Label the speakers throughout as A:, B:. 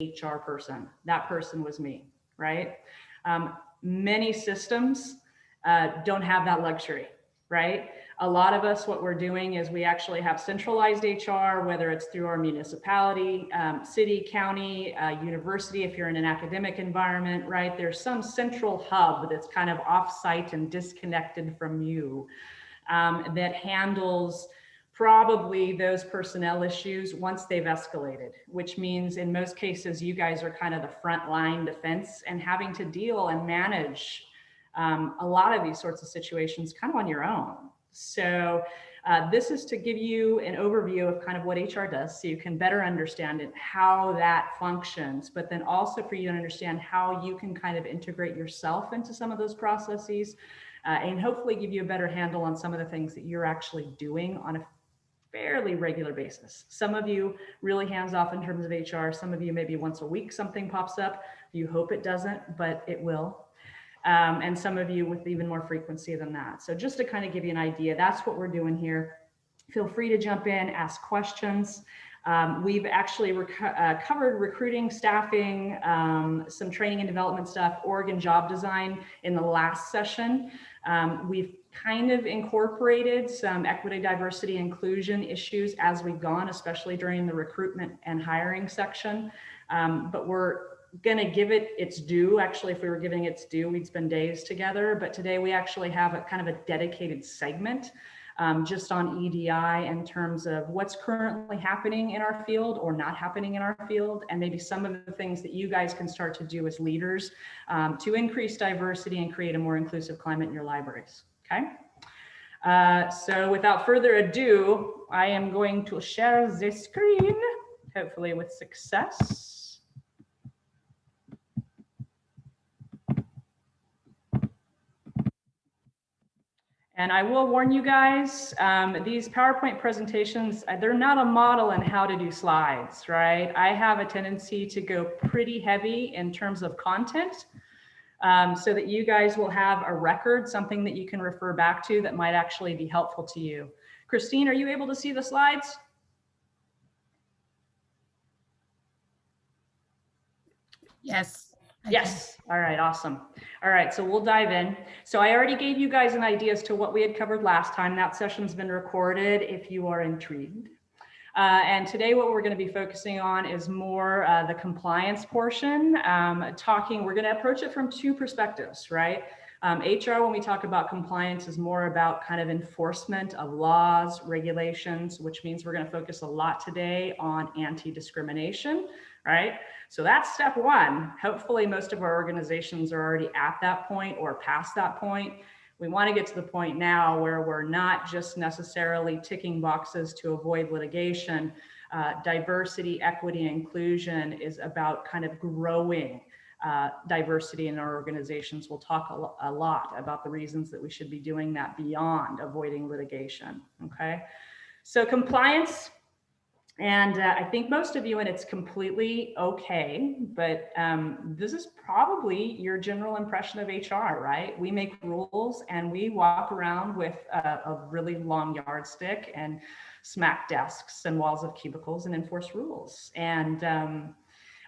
A: HR person. That person was me, right? Many systems don't have that luxury, right? A lot of us, what we're doing is we actually have centralized HR, whether it's through our municipality, city, county, university, if you're in an academic environment, right? There's some central hub that's kind of offsite and disconnected from you, that handles probably those personnel issues once they've escalated, which means in most cases, you guys are kind of the front line defense and having to deal and manage a lot of these sorts of situations kind of on your own. So this is to give you an overview of kind of what HR does so you can better understand it, how that functions, but then also for you to understand how you can kind of integrate yourself into some of those processes and hopefully give you a better handle on some of the things that you're actually doing on a fairly regular basis. Some of you really hands off in terms of HR. Some of you maybe once a week something pops up. You hope it doesn't, but it will. And some of you with even more frequency than that. So just to kind of give you an idea, that's what we're doing here. Feel free to jump in, ask questions. We've actually covered recruiting, staffing, some training and development stuff, org and job design in the last session. We've kind of incorporated some equity, diversity, inclusion issues as we've gone, especially during the recruitment and hiring section. But we're going to give it its due. Actually, if we were giving its due, we'd spend days together. But today we actually have a kind of a dedicated segment just on EDI in terms of what's currently happening in our field or not happening in our field, and maybe some of the things that you guys can start to do as leaders to increase diversity and create a more inclusive climate in your libraries. Okay. So without further ado, I am going to share the screen, hopefully with success. And I will warn you guys, these PowerPoint presentations, they're not a model in how to do slides, right? I have a tendency to go pretty heavy in terms of content so that you guys will have a record, something that you can refer back to that might actually be helpful to you. Christine, are you able to see the slides?
B: Yes.
A: Yes. All right. Awesome. All right. So we'll dive in. So I already gave you guys an idea as to what we had covered last time. That session's been recorded if you are intrigued. And today what we're going to be focusing on is more the compliance portion. We're going to approach it from two perspectives, right? HR, when we talk about compliance, is more about kind of enforcement of laws, regulations, which means we're going to focus a lot today on anti-discrimination, right? So that's step one. Hopefully most of our organizations are already at that point or past that point. We want to get to the point now where we're not just necessarily ticking boxes to avoid litigation. Diversity, equity, and inclusion is about kind of growing diversity in our organizations. We'll talk a lot about the reasons that we should be doing that beyond avoiding litigation, okay? So compliance, and I think most of you, and it's completely okay, but this is probably your general impression of HR, right? We make rules and we walk around with a really long yardstick and smack desks and walls of cubicles and enforce rules. And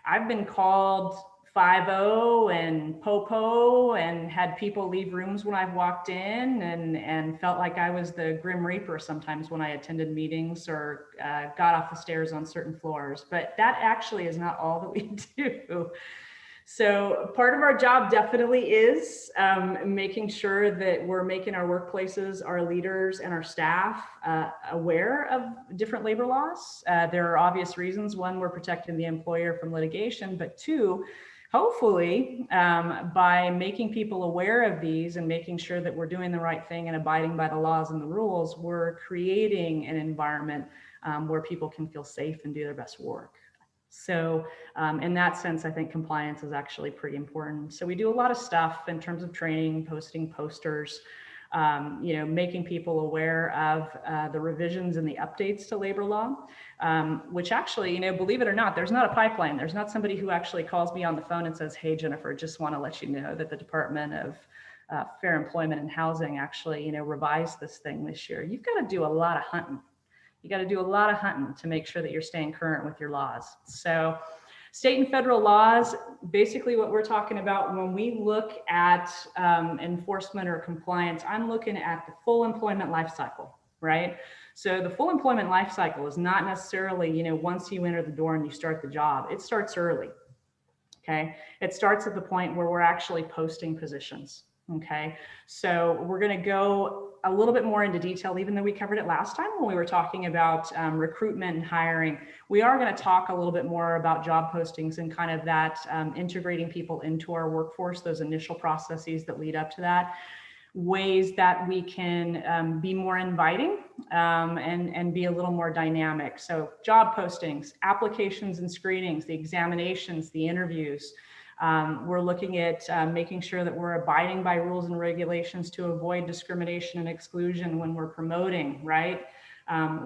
A: I've been called 5-0 and popo and had people leave rooms when I've walked in and felt like I was the Grim Reaper sometimes when I attended meetings or got off the stairs on certain floors. But that actually is not all that we do. So part of our job definitely is making sure that we're making our workplaces, our leaders, and our staff aware of different labor laws. There are obvious reasons. One, we're protecting the employer from litigation, but two, hopefully, by making people aware of these and making sure that we're doing the right thing and abiding by the laws and the rules, we're creating an environment where people can feel safe and do their best work. So in that sense, I think compliance is actually pretty important. So we do a lot of stuff in terms of training, posting posters, making people aware of the revisions and the updates to labor law, which actually, believe it or not, there's not a pipeline. There's not somebody who actually calls me on the phone and says, hey, Jenifer, just want to let you know that the Department of Fair Employment and Housing actually, revised this thing this year. You've got to do a lot of hunting. You got to do a lot of hunting to make sure that you're staying current with your laws. So State and federal laws, basically what we're talking about when we look at enforcement or compliance, I'm looking at the full employment life cycle, right? So the full employment life cycle is not necessarily, once you enter the door and you start the job, it starts early, okay? It starts at the point where we're actually posting positions, okay? So we're gonna go a little bit more into detail, even though we covered it last time when we were talking about recruitment and hiring. We are gonna talk a little bit more about job postings and kind of that integrating people into our workforce, those initial processes that lead up to that, ways that we can be more inviting and be a little more dynamic. So job postings, applications and screenings, the examinations, the interviews. We're looking at making sure that we're abiding by rules and regulations to avoid discrimination and exclusion when we're promoting, right?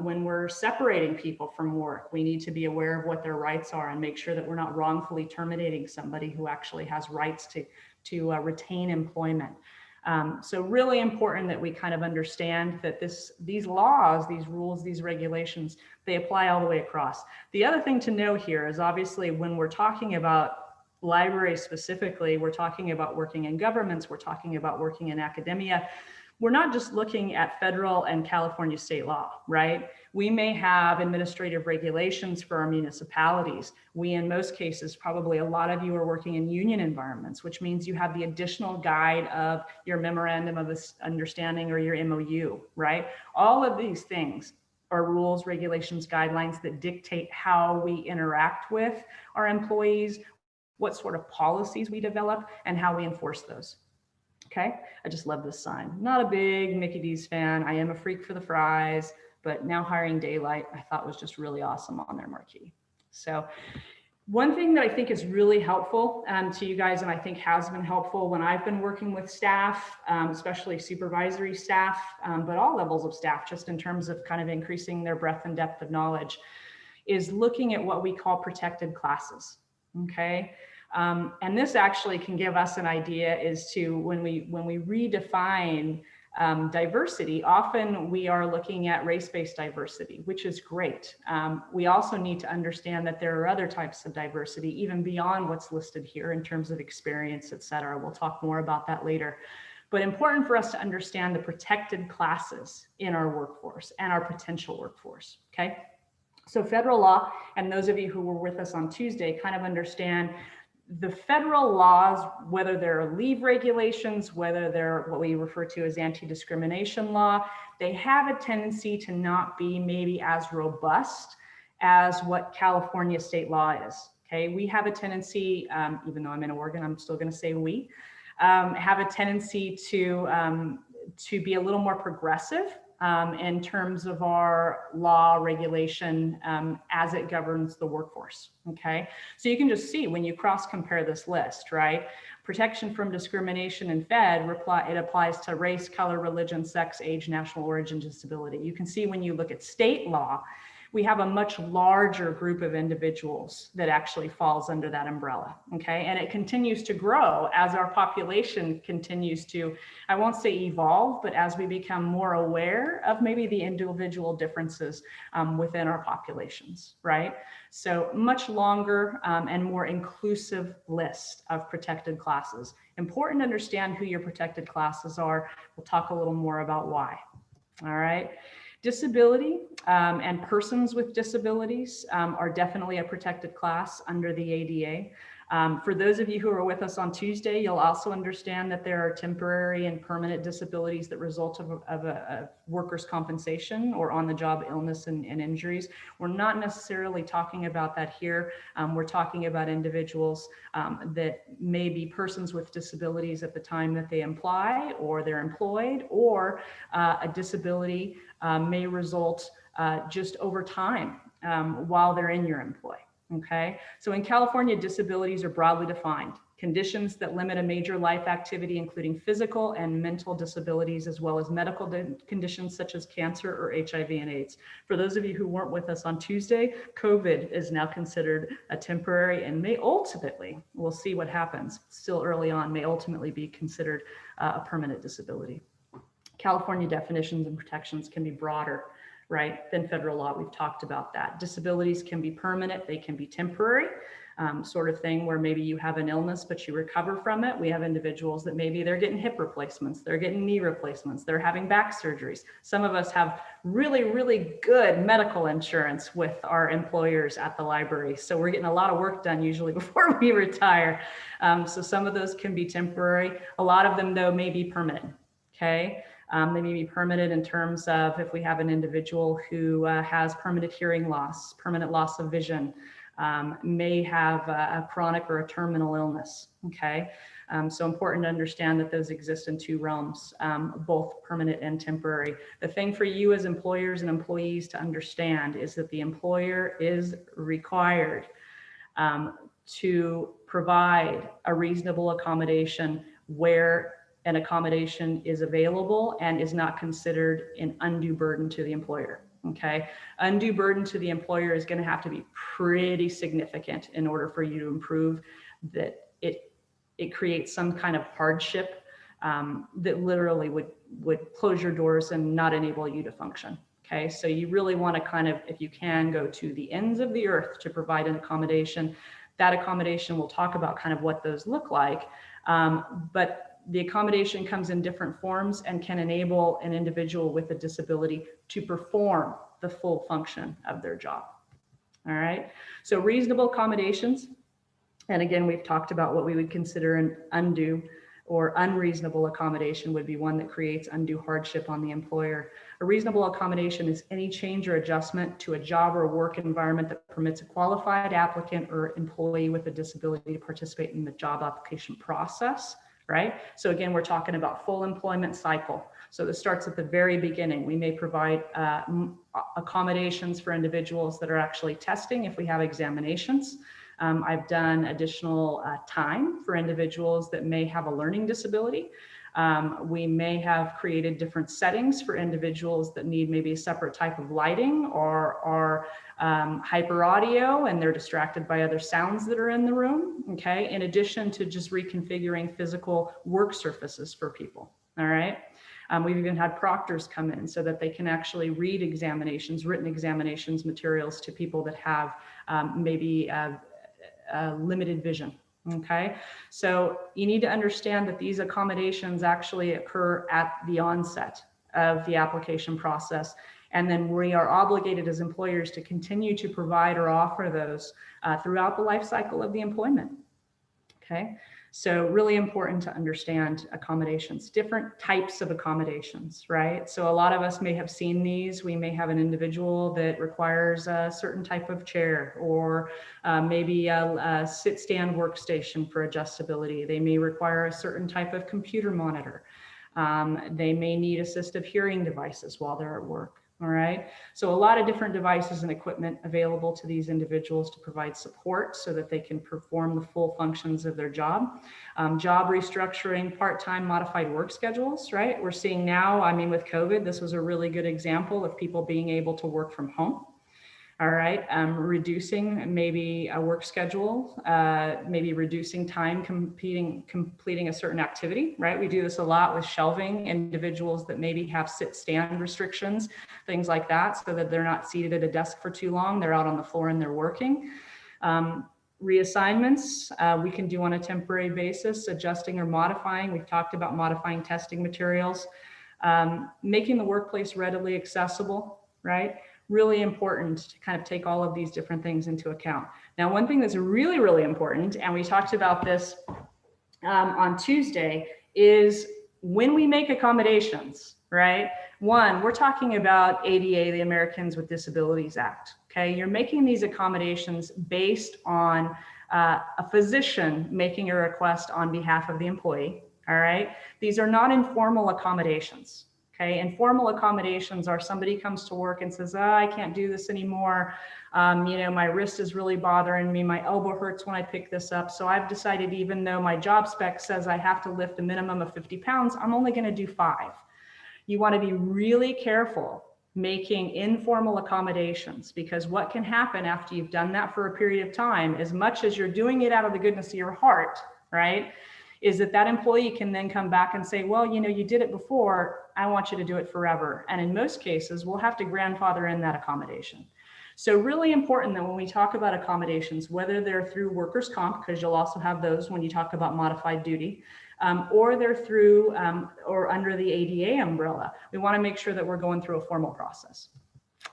A: When we're separating people from work, we need to be aware of what their rights are and make sure that we're not wrongfully terminating somebody who actually has rights to retain employment. So really important that we kind of understand that these laws, these rules, these regulations, they apply all the way across. The other thing to know here is obviously when we're talking about libraries specifically, we're talking about working in governments, we're talking about working in academia. We're not just looking at federal and California state law, right? We may have administrative regulations for our municipalities. We, in most cases, probably a lot of you are working in union environments, which means you have the additional guide of your memorandum of understanding or your MOU, right? All of these things are rules, regulations, guidelines that dictate how we interact with our employees, what sort of policies we develop, and how we enforce those. Okay, I just love this sign. Not a big Mickey D's fan. I am a freak for the fries, but now hiring daylight, I thought was just really awesome on their marquee. So one thing that I think is really helpful to you guys, and I think has been helpful when I've been working with staff, especially supervisory staff, but all levels of staff, just in terms of kind of increasing their breadth and depth of knowledge, is looking at what we call protected classes, okay? And this actually can give us an idea as to when we redefine diversity, often we are looking at race-based diversity, which is great. We also need to understand that there are other types of diversity, even beyond what's listed here in terms of experience, et cetera. We'll talk more about that later. But important for us to understand the protected classes in our workforce and our potential workforce, okay? So federal law, and those of you who were with us on Tuesday kind of understand the federal laws, whether they're leave regulations, whether they're what we refer to as anti-discrimination law, they have a tendency to not be maybe as robust as what California state law is. Okay, we have a tendency, even though I'm in Oregon, I'm still going to say we have a tendency to be a little more progressive in terms of our law regulation as it governs the workforce, okay? So you can just see when you cross compare this list, right? Protection from discrimination in Fed, it applies to race, color, religion, sex, age, national origin, disability. You can see when you look at state law, we have a much larger group of individuals that actually falls under that umbrella, okay? And it continues to grow as our population continues to, I won't say evolve, but as we become more aware of maybe the individual differences within our populations, right? So much longer and more inclusive list of protected classes. Important to understand who your protected classes are. We'll talk a little more about why, all right? Disability and persons with disabilities are definitely a protected class under the ADA. For those of you who are with us on Tuesday, you'll also understand that there are temporary and permanent disabilities that result of a workers' compensation or on-the-job illness and injuries. We're not necessarily talking about that here. We're talking about individuals that may be persons with disabilities at the time that they apply or they're employed, or a disability may result just over time while they're in your employ. Okay, so in California, disabilities are broadly defined. Conditions that limit a major life activity, including physical and mental disabilities, as well as medical conditions such as cancer or HIV and AIDS. For those of you who weren't with us on Tuesday, COVID is now considered a temporary and may ultimately, we'll see what happens, still early on, may ultimately be considered a permanent disability. California definitions and protections can be broader, right, than federal law. We've talked about that. Disabilities can be permanent, they can be temporary. sort of thing, where maybe you have an illness, but you recover from it. We have individuals that maybe they're getting hip replacements, they're getting knee replacements, they're having back surgeries. Some of us have really, really good medical insurance with our employers at the library. So we're getting a lot of work done usually before we retire. So some of those can be temporary. A lot of them, though, may be permanent. Okay. They may be permanent in terms of if we have an individual who has permanent hearing loss, permanent loss of vision, may have a chronic or a terminal illness. Okay. So important to understand that those exist in two realms, both permanent and temporary. The thing for you as employers and employees to understand is that the employer is required to provide a reasonable accommodation where an accommodation is available and is not considered an undue burden to the employer. Okay, undue burden to the employer is going to have to be pretty significant in order for you to improve that it creates some kind of hardship that literally would close your doors and not enable you to function. Okay, so you really want to kind of, if you can, go to the ends of the earth to provide an accommodation. That accommodation, we'll talk about kind of what those look like, but the accommodation comes in different forms and can enable an individual with a disability to perform the full function of their job. All right, so reasonable accommodations. And again, we've talked about what we would consider an undue or unreasonable accommodation would be one that creates undue hardship on the employer. A reasonable accommodation is any change or adjustment to a job or work environment that permits a qualified applicant or employee with a disability to participate in the job application process. Right? So again, we're talking about full employment cycle. So this starts at the very beginning. We may provide accommodations for individuals that are actually testing if we have examinations. I've done additional time for individuals that may have a learning disability. We may have created different settings for individuals that need maybe a separate type of lighting or hyper audio and they're distracted by other sounds that are in the room, okay? In addition to just reconfiguring physical work surfaces for people, all right? We've even had proctors come in so that they can actually read examinations, written examinations materials to people that have maybe limited vision. Okay, so you need to understand that these accommodations actually occur at the onset of the application process. And then we are obligated as employers to continue to provide or offer those throughout the life cycle of the employment. Okay, so really important to understand accommodations, different types of accommodations, right? So a lot of us may have seen these. We may have an individual that requires a certain type of chair or maybe a sit-stand workstation for adjustability. They may require a certain type of computer monitor. They may need assistive hearing devices while they're at work. All right, so a lot of different devices and equipment available to these individuals to provide support so that they can perform the full functions of their job. Job restructuring, part-time modified work schedules, right? We're seeing now, I mean, with COVID, this was a really good example of people being able to work from home. All right, reducing maybe a work schedule, maybe reducing time completing a certain activity, right? We do this a lot with shelving individuals that maybe have sit-stand restrictions, things like that, so that they're not seated at a desk for too long, they're out on the floor and they're working. Reassignments, we can do on a temporary basis, adjusting or modifying. We've talked about modifying testing materials, making the workplace readily accessible, right? Really important to kind of take all of these different things into account. Now, one thing that's really, really important, and we talked about this on Tuesday, is when we make accommodations, right? One, we're talking about ADA, the Americans with Disabilities Act, okay? You're making these accommodations based on a physician making a request on behalf of the employee, all right? These are not informal accommodations. Okay, informal accommodations are somebody comes to work and says, oh, I can't do this anymore. You know, my wrist is really bothering me. My elbow hurts when I pick this up. So I've decided, even though my job spec says I have to lift a minimum of 50 pounds, I'm only going to do 5. You want to be really careful making informal accommodations, because what can happen after you've done that for a period of time, as much as you're doing it out of the goodness of your heart, right, is that employee can then come back and say, well, you know, you did it before, I want you to do it forever. And in most cases, we'll have to grandfather in that accommodation. So really important that when we talk about accommodations, whether they're through workers' comp, because you'll also have those when you talk about modified duty, or they're through or under the ADA umbrella, we want to make sure that we're going through a formal process.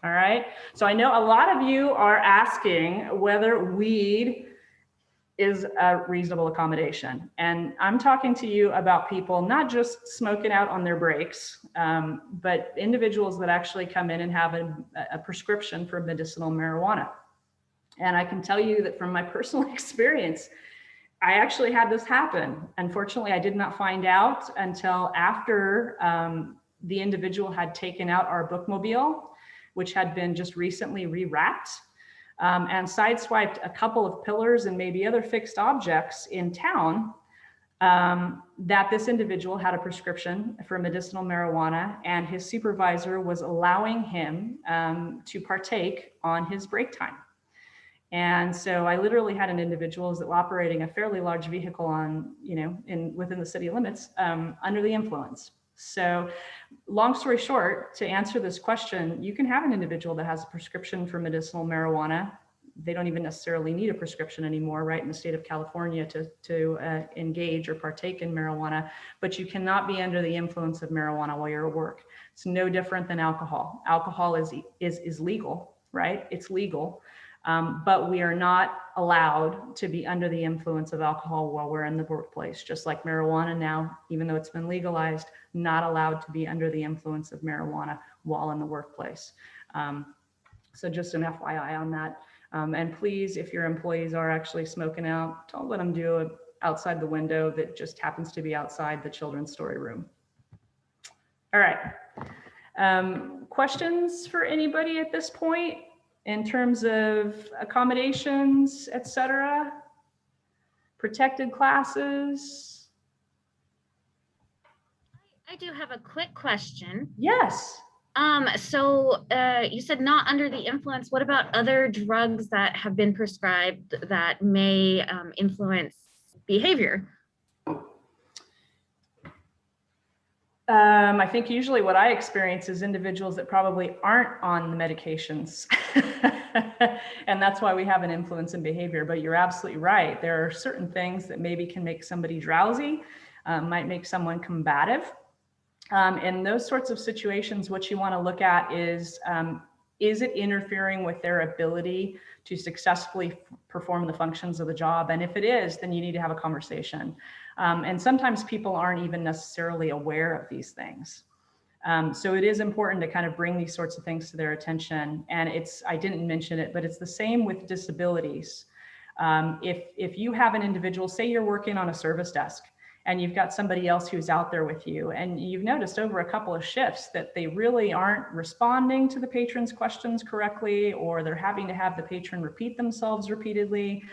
A: All right. So I know a lot of you are asking whether weed is a reasonable accommodation. And I'm talking to you about people not just smoking out on their breaks, but individuals that actually come in and have a prescription for medicinal marijuana. And I can tell you that from my personal experience, I actually had this happen. Unfortunately, I did not find out until after the individual had taken out our bookmobile, which had been just recently rewrapped. And sideswiped a couple of pillars and maybe other fixed objects in town, that this individual had a prescription for medicinal marijuana, and his supervisor was allowing him to partake on his break time. And so I literally had an individual that was operating a fairly large vehicle on, within the city limits, under the influence. So long story short, to answer this question, you can have an individual that has a prescription for medicinal marijuana. They don't even necessarily need a prescription anymore, right, in the state of California to engage or partake in marijuana, but you cannot be under the influence of marijuana while you're at work. It's no different than alcohol. Alcohol is legal, right? It's legal. But we are not allowed to be under the influence of alcohol while we're in the workplace, just like marijuana now, even though it's been legalized, not allowed to be under the influence of marijuana while in the workplace. So just an FYI on that. And please, if your employees are actually smoking out, don't let them do it outside the window that just happens to be outside the children's story room. All right. Questions for anybody at this point? In terms of accommodations, et cetera, protected classes?
C: I do have a quick question.
A: Yes.
C: So you said not under the influence. What about other drugs that have been prescribed that may influence behavior?
A: I think usually what I experience is individuals that probably aren't on the medications. And that's why we have an influence in behavior. But you're absolutely right. There are certain things that maybe can make somebody drowsy, might make someone combative. In those sorts of situations, what you want to look at is it interfering with their ability to successfully perform the functions of the job? And if it is, then you need to have a conversation. And sometimes people aren't even necessarily aware of these things. So it is important to kind of bring these sorts of things to their attention. And I didn't mention it, but it's the same with disabilities. If you have an individual, say you're working on a service desk, and you've got somebody else who's out there with you, and you've noticed over a couple of shifts that they really aren't responding to the patron's questions correctly, or they're having to have the patron repeat themselves repeatedly.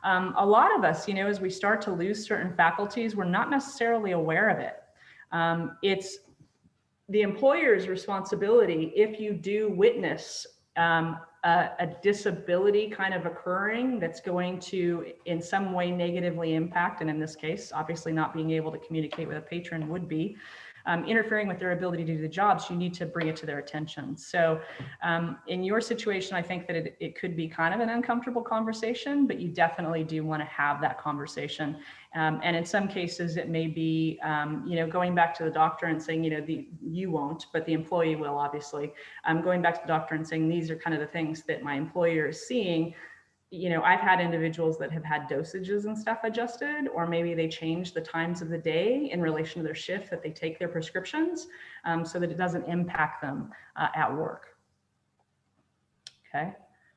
A: A lot of us, as we start to lose certain faculties, we're not necessarily aware of it. It's the employer's responsibility if you do witness a disability kind of occurring that's going to in some way negatively impact, and in this case, obviously not being able to communicate with a patron would be interfering with their ability to do the jobs, you need to bring it to their attention. So in your situation, I think that it could be kind of an uncomfortable conversation, but you definitely do want to have that conversation. And in some cases, it may be, going back to the doctor and saying, you won't, but the employee will, obviously. Going back to the doctor and saying, these are kind of the things that my employer is seeing. I've had individuals that have had dosages and stuff adjusted, or maybe they change the times of the day in relation to their shift that they take their prescriptions, so that it doesn't impact them at work. Okay.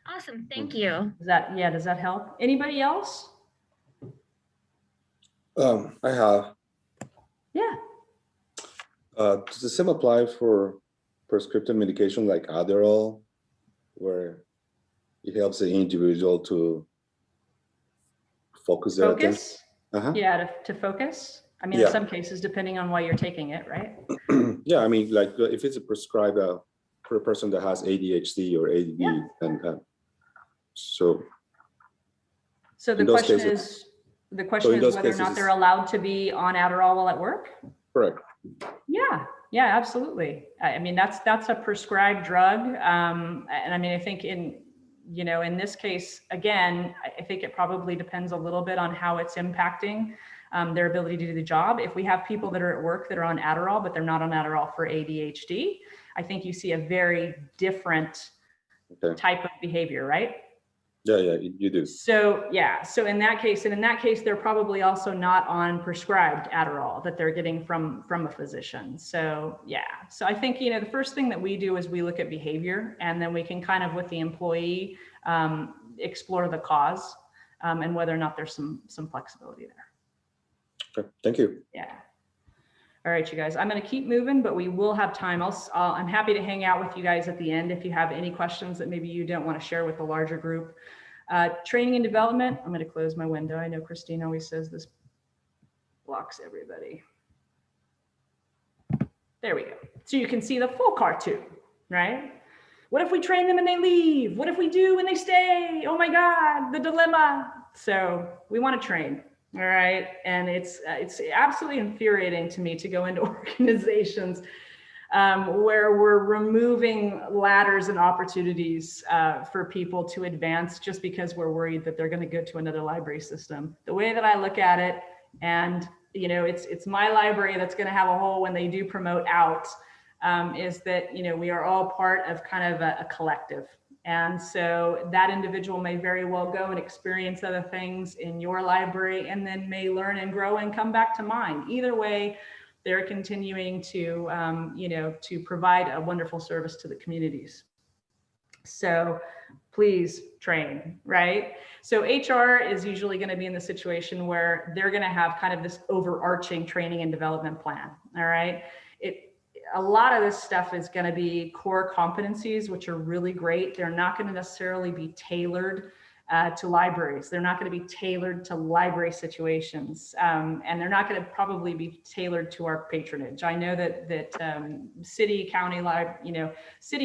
C: Awesome, thank you.
A: Does that help? Anybody else?
D: I have.
A: Yeah.
D: Does the same apply for prescriptive medication like Adderall, where it helps the individual to focus their attention?
A: Yeah, to focus. I mean, in some cases, depending on why you're taking it, right?
D: Yeah, I mean, like if it's prescribed for a person that has ADHD or ADD, and so
A: the question is whether or not they're allowed to be on Adderall while at work?
D: Correct.
A: Yeah, absolutely. I mean, that's a prescribed drug. And I mean, I think in this case, again, I think it probably depends a little bit on how it's impacting their ability to do the job. If we have people that are at work that are on Adderall, but they're not on Adderall for ADHD, I think you see a very different type of behavior, right?
D: Yeah, you do.
A: So yeah, so in that case, they're probably also not on prescribed Adderall that they're getting from a physician. So yeah, so I think, the first thing that we do is we look at behavior, and then we can kind of with the employee explore the cause and whether or not there's some flexibility there.
D: Okay, thank you.
A: Yeah. All right, you guys, I'm going to keep moving, but we will have time. I'm happy to hang out with you guys at the end if you have any questions that maybe you don't want to share with the larger group. Training and development, I'm going to close my window. I know Christine always says this blocks everybody. There we go. So you can see the full cartoon, right? What if we train them and they leave? What if we do and they stay? Oh my God, the dilemma. So we want to train. All right. And it's absolutely infuriating to me to go into organizations where we're removing ladders and opportunities for people to advance just because we're worried that they're going to go to another library system. The way that I look at it, and it's my library that's going to have a hole when they do promote out, is that we are all part of kind of a collective. And so that individual may very well go and experience other things in your library and then may learn and grow and come back to mine. Either way, they're continuing to, to provide a wonderful service to the communities. So please train, right? So HR is usually going to be in the situation where they're going to have kind of this overarching training and development plan, all right? A lot of this stuff is going to be core competencies, which are really great. They're not going to necessarily be tailored to libraries. They're not going to be tailored to library situations, and they're not going to probably be tailored to our patronage. I know that city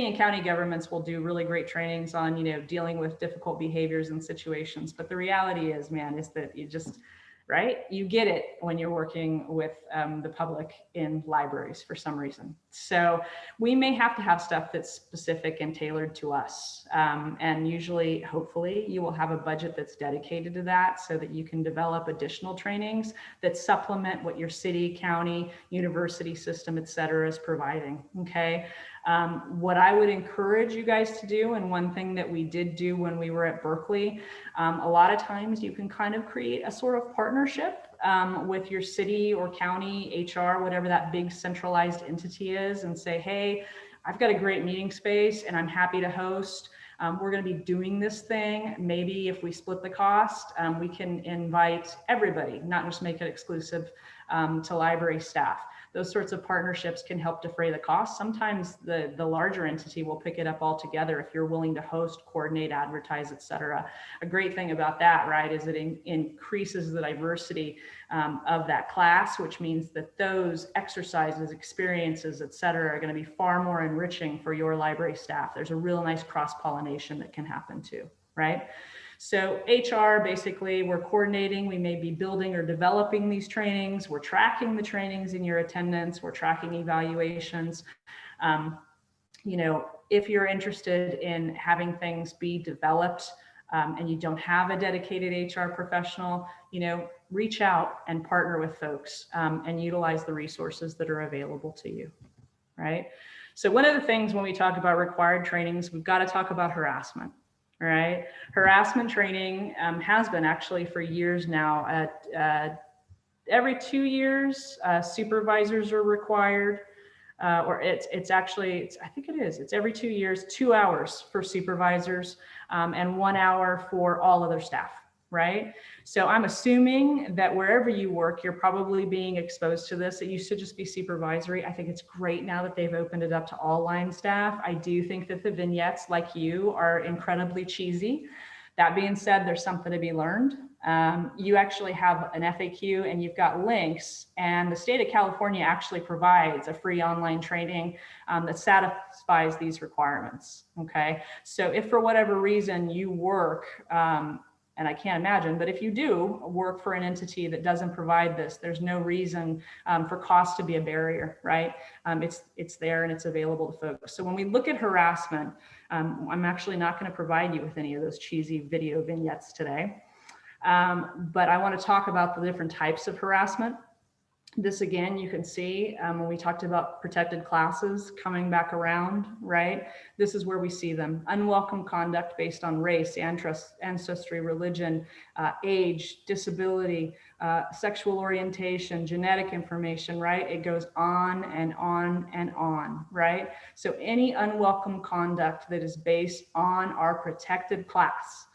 A: and county governments will do really great trainings on dealing with difficult behaviors and situations. But the reality is, man, is that you get it when you're working with the public in libraries for some reason. So we may have to have stuff that's specific and tailored to us. And usually, hopefully, you will have a budget that's dedicated to that so that you can develop additional trainings that supplement what your city, county, university system, et cetera, is providing, okay? What I would encourage you guys to do, and one thing that we did do when we were at Berkeley, a lot of times you can kind of create a sort of partnership with your city or county HR, whatever that big centralized entity is, and say, hey, I've got a great meeting space and I'm happy to host. We're going to be doing this thing. Maybe if we split the cost, we can invite everybody, not just make it exclusive to library staff. Those sorts of partnerships can help defray the cost. Sometimes the larger entity will pick it up all together if you're willing to host, coordinate, advertise, et cetera. A great thing about that, right, is it increases the diversity of that class, which means that those exercises, experiences, et cetera, are going to be far more enriching for your library staff. There's a real nice cross-pollination that can happen too, right? So HR, basically, we're coordinating, we may be building or developing these trainings, we're tracking the trainings in your attendance, we're tracking evaluations. If you're interested in having things be developed and you don't have a dedicated HR professional, reach out and partner with folks and utilize the resources that are available to you, right? So one of the things when we talk about required trainings, we've got to talk about harassment. All right. Harassment training has been actually for years now. Every 2 years, supervisors are required, or I think it is. It's every 2 years, 2 hours for supervisors and 1 hour for all other staff. Right. So I'm assuming that wherever you work, you're probably being exposed to this. It used to just be supervisory. I think it's great now that they've opened it up to all line staff. I do think that the vignettes, like you, are incredibly cheesy. That being said, there's something to be learned. You actually have an FAQ and you've got links, and the state of California actually provides a free online training that satisfies these requirements. Okay. So if for whatever reason you work, and I can't imagine, but if you do work for an entity that doesn't provide this, there's no reason for cost to be a barrier, right? It's there and it's available to folks. So when we look at harassment, I'm actually not going to provide you with any of those cheesy video vignettes today. But I want to talk about the different types of harassment. This again, you can see when we talked about protected classes coming back around, right? This is where we see them. Unwelcome conduct based on race, ancestry, religion, age, disability, sexual orientation, genetic information, right? It goes on and on and on, right? So any unwelcome conduct that is based on our protected class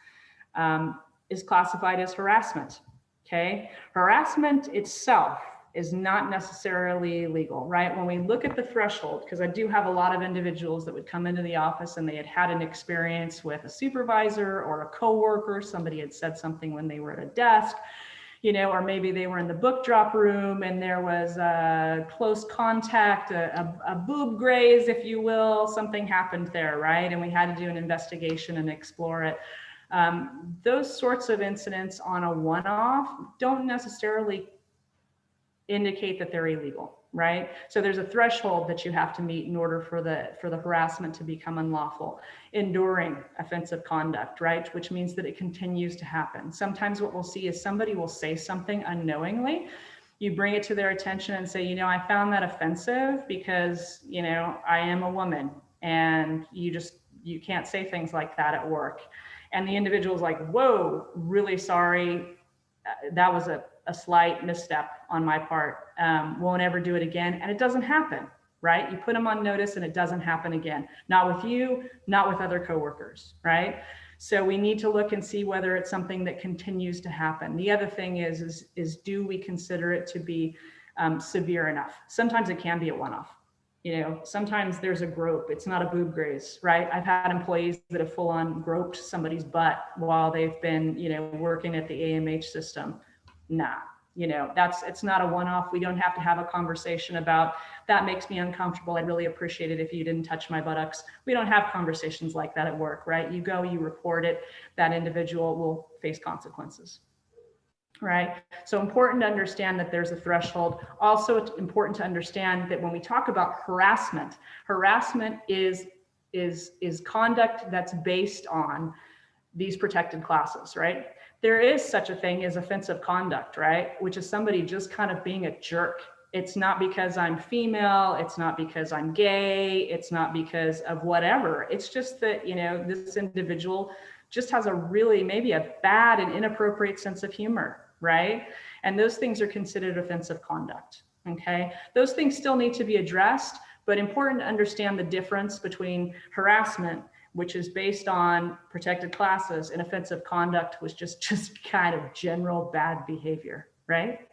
A: is classified as harassment, okay? Harassment itself is not necessarily legal, right? When we look at the threshold, because I do have a lot of individuals that would come into the office and they had had an experience with a supervisor or a coworker, somebody had said something when they were at a desk, you know, or maybe they were in the book drop room and there was a close contact, a boob graze, if you will, something happened there, right? And we had to do an investigation and explore it. Those sorts of incidents on a one-off don't necessarily indicate that they're illegal, right? So there's a threshold that you have to meet in order for the harassment to become unlawful. Enduring offensive conduct, right? Which means that it continues to happen. Sometimes what we'll see is somebody will say something unknowingly. You bring it to their attention and say, you know, I found that offensive because, you know, I am a woman and you can't say things like that at work. And the individual's like, whoa, really sorry. That was a slight misstep on my part. Won't ever do it again. And it doesn't happen, right? You put them on notice and it doesn't happen again. Not with you, not with other coworkers, right? So we need to look and see whether it's something that continues to happen. The other thing is do we consider it to be severe enough? Sometimes it can be a one-off. You know, sometimes there's a grope, it's not a boob graze, right? I've had employees that have full on groped somebody's butt while they've been, you know, working at the AMH system. Nah, you know, it's not a one-off. We don't have to have a conversation about that makes me uncomfortable. I'd really appreciate it if you didn't touch my buttocks. We don't have conversations like that at work, right? You go, you report it, that individual will face consequences. Right. So important to understand that there's a threshold. Also, it's important to understand that when we talk about harassment is conduct that's based on these protected classes, right? There is such a thing as offensive conduct, right? Which is somebody just kind of being a jerk. It's not because I'm female, it's not because I'm gay, it's not because of whatever. It's just that, you know, this individual just has a really maybe a bad and inappropriate sense of humor, right? And those things are considered offensive conduct, okay? Those things still need to be addressed, but important to understand the difference between harassment, which is based on protected classes, and offensive conduct, which just kind of general bad behavior, right?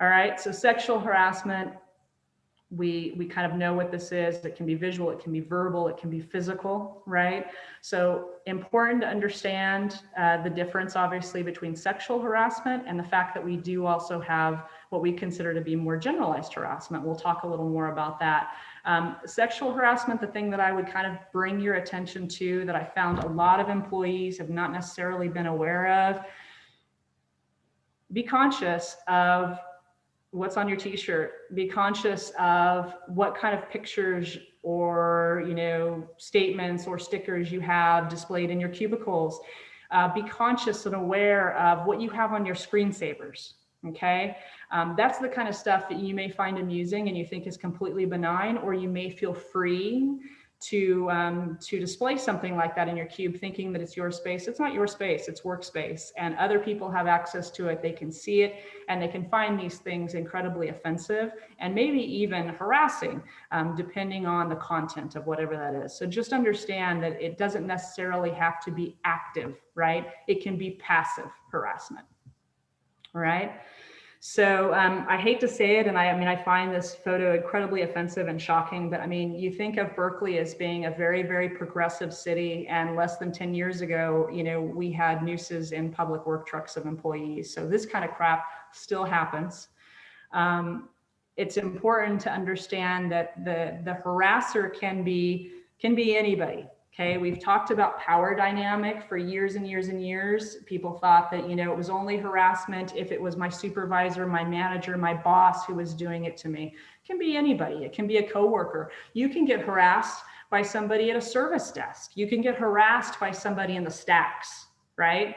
A: All right, so sexual harassment, we kind of know what this is. It can be visual, it can be verbal, it can be physical, right? So important to understand the difference, obviously, between sexual harassment and the fact that we do also have what we consider to be more generalized harassment. We'll talk a little more about that. Sexual harassment, the thing that I would kind of bring your attention to that I found a lot of employees have not necessarily been aware of. Be conscious of what's on your t-shirt. Be conscious of what kind of pictures or, you know, statements or stickers you have displayed in your cubicles. Be conscious and aware of what you have on your screensavers. Okay, that's the kind of stuff that you may find amusing and you think is completely benign, or you may feel free to display something like that in your cube, thinking that it's your space. It's not your space, it's workspace, and other people have access to it. They can see it, and they can find these things incredibly offensive and maybe even harassing, depending on the content of whatever that is. So just understand that it doesn't necessarily have to be active, right? It can be passive harassment. All right. So I hate to say it, and I find this photo incredibly offensive and shocking, but I mean, you think of Berkeley as being a very, very progressive city, and less than 10 years ago, you know, we had nooses in public work trucks of employees. So this kind of crap still happens. It's important to understand that the harasser can be anybody. Okay, we've talked about power dynamic for years and years and years. People thought that, you know, it was only harassment if it was my supervisor, my manager, my boss who was doing it to me. It can be anybody. It can be a coworker. You can get harassed by somebody at a service desk. You can get harassed by somebody in the stacks, right?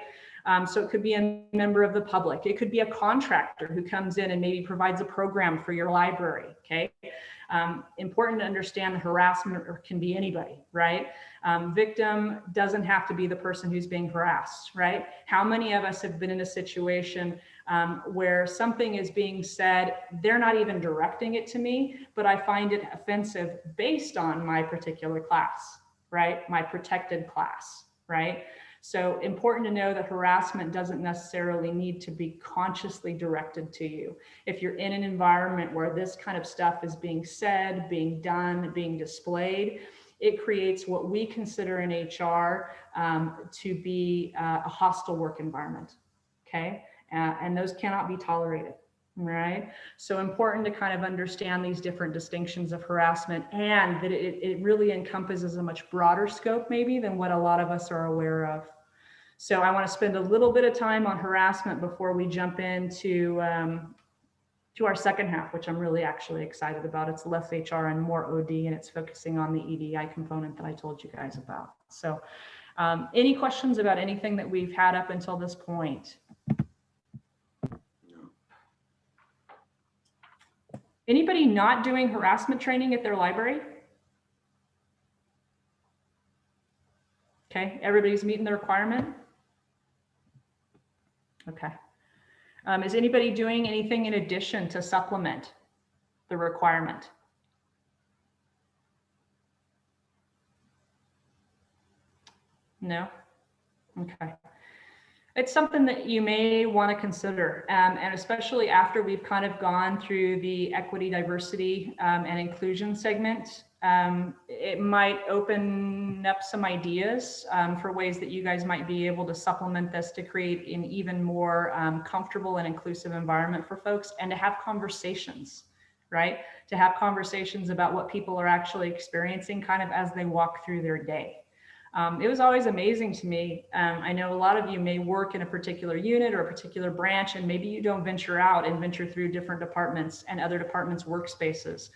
A: So it could be a member of the public. It could be a contractor who comes in and maybe provides a program for your library, okay? Important to understand harassment can be anybody, right? Victim doesn't have to be the person who's being harassed, right? How many of us have been in a situation where something is being said, they're not even directing it to me, but I find it offensive based on my particular class, right? My protected class, right? So important to know that harassment doesn't necessarily need to be consciously directed to you. If you're in an environment where this kind of stuff is being said, being done, being displayed, it creates what we consider in HR to be a hostile work environment, okay? And those cannot be tolerated, right? So important to kind of understand these different distinctions of harassment, and that it really encompasses a much broader scope maybe than what a lot of us are aware of. So I want to spend a little bit of time on harassment before we jump into to our second half, which I'm really actually excited about. It's less HR and more OD, and it's focusing on the EDI component that I told you guys about. So any questions about anything that we've had up until this point? Anybody not doing harassment training at their library? Okay, everybody's meeting the requirement? Okay. Is anybody doing anything in addition to supplement the requirement? No? Okay. It's something that you may want to consider, and especially after we've kind of gone through the equity, diversity, and inclusion segment, it might open up some ideas for ways that you guys might be able to supplement this to create an even more comfortable and inclusive environment for folks, and to have conversations, right? To have conversations about what people are actually experiencing kind of as they walk through their day. It was always amazing to me. I know a lot of you may work in a particular unit or a particular branch, and maybe you don't venture out and venture through different departments and other departments' workspaces.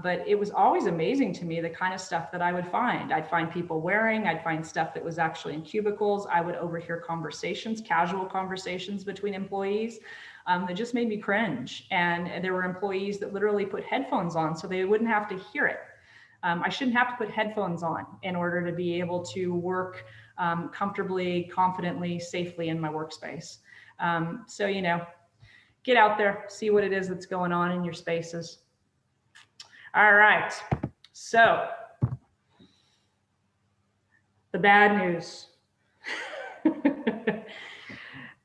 A: But it was always amazing to me the kind of stuff that I would find. I'd find people wearing, I'd find stuff that was actually in cubicles. I would overhear conversations, casual conversations between employees. That just made me cringe. And there were employees that literally put headphones on so they wouldn't have to hear it. I shouldn't have to put headphones on in order to be able to work comfortably, confidently, safely in my workspace. So, you know, get out there, see what it is that's going on in your spaces. All right, so the bad news.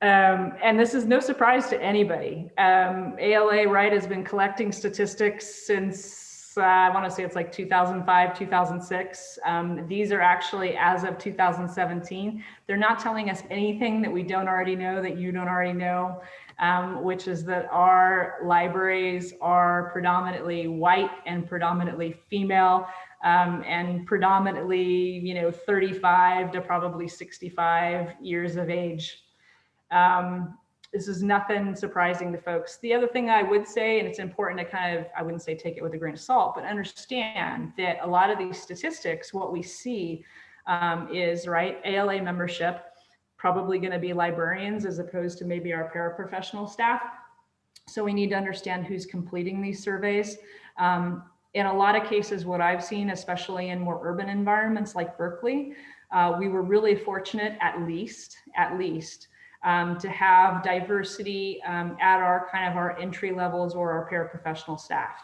A: And this is no surprise to anybody. ALA, right, has been collecting statistics since I want to say it's like 2005, 2006. These are actually as of 2017. They're not telling us anything that we don't already know, that you don't already know, which is that our libraries are predominantly white and predominantly female, and predominantly, you know, 35 to probably 65 years of age. This is nothing surprising to folks. The other thing I would say, and it's important to kind of, I wouldn't say take it with a grain of salt, but understand that a lot of these statistics, what we see is, right, ALA membership, probably going to be librarians as opposed to maybe our paraprofessional staff. So we need to understand who's completing these surveys. In a lot of cases, what I've seen, especially in more urban environments like Berkeley, we were really fortunate, at least, to have diversity at our kind of our entry levels or our paraprofessional staff.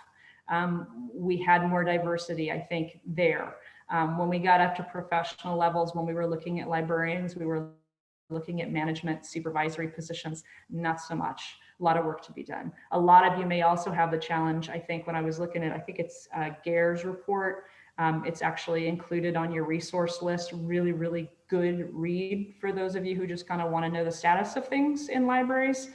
A: We had more diversity, I think, there. When we got up to professional levels, when we were looking at librarians, we were looking at management, supervisory positions, not so much. A lot of work to be done. A lot of you may also have the challenge, I think, when I was looking at, I think it's Gare's report, it's actually included on your resource list. Really, really good read for those of you who just kind of want to know the status of things in libraries.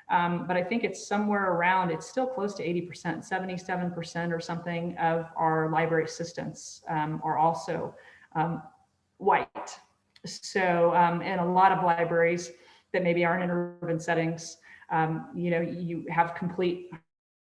A: But I think it's somewhere around, it's still close to 80%, 77% or something of our library assistants are also white. So in a lot of libraries that maybe aren't in urban settings, you have complete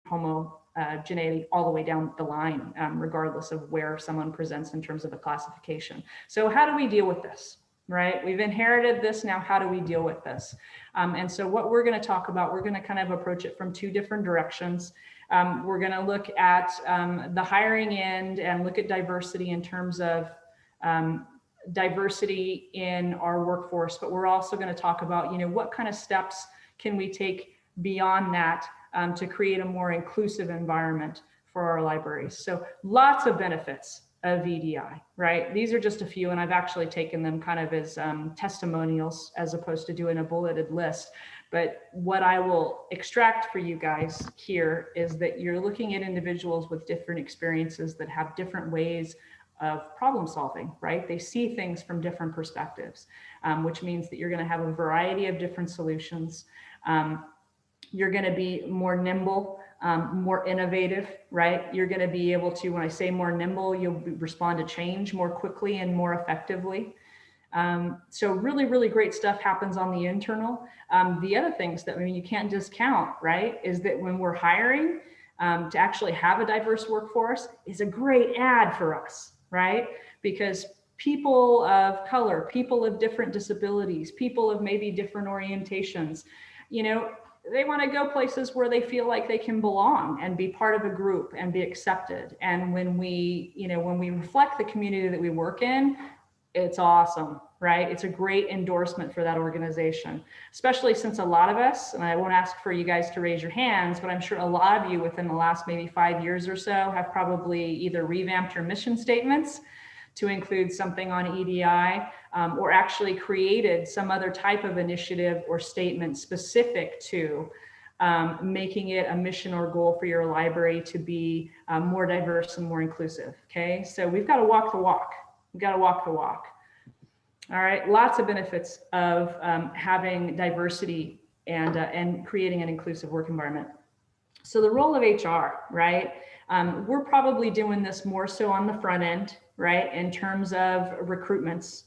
A: homogeneity all the way down the line, regardless of where someone presents in terms of a classification. So how do we deal with this, right? We've inherited this, now how do we deal with this? And so what we're going to talk about, we're going to kind of approach it from two different directions. We're going to look at the hiring end and look at diversity in terms of diversity in our workforce, but we're also going to talk about, what kind of steps can we take beyond that to create a more inclusive environment for our libraries. So lots of benefits of EDI, right? These are just a few, and I've actually taken them kind of as testimonials as opposed to doing a bulleted list. But what I will extract for you guys here is that you're looking at individuals with different experiences that have different ways of problem solving, right? They see things from different perspectives, which means that you're going to have a variety of different solutions. You're going to be more nimble, more innovative, right? You're going to be able to, when I say more nimble, you'll respond to change more quickly and more effectively. So really, really great stuff happens on the internal. The other things that you can't discount, right, is that when we're hiring to actually have a diverse workforce is a great ad for us, right? Because people of color, people of different disabilities, people of maybe different orientations, they want to go places where they feel like they can belong and be part of a group and be accepted. And when we reflect the community that we work in, it's awesome, right? It's a great endorsement for that organization, especially since a lot of us, and I won't ask for you guys to raise your hands, but I'm sure a lot of you within the last maybe 5 years or so have probably either revamped your mission statements to include something on EDI, or actually created some other type of initiative or statement specific to making it a mission or goal for your library to be more diverse and more inclusive, okay? So we've got to walk the walk. We've got to walk the walk. All right, lots of benefits of having diversity and creating an inclusive work environment. So the role of HR, right? We're probably doing this more so on the front end, right? In terms of recruitments.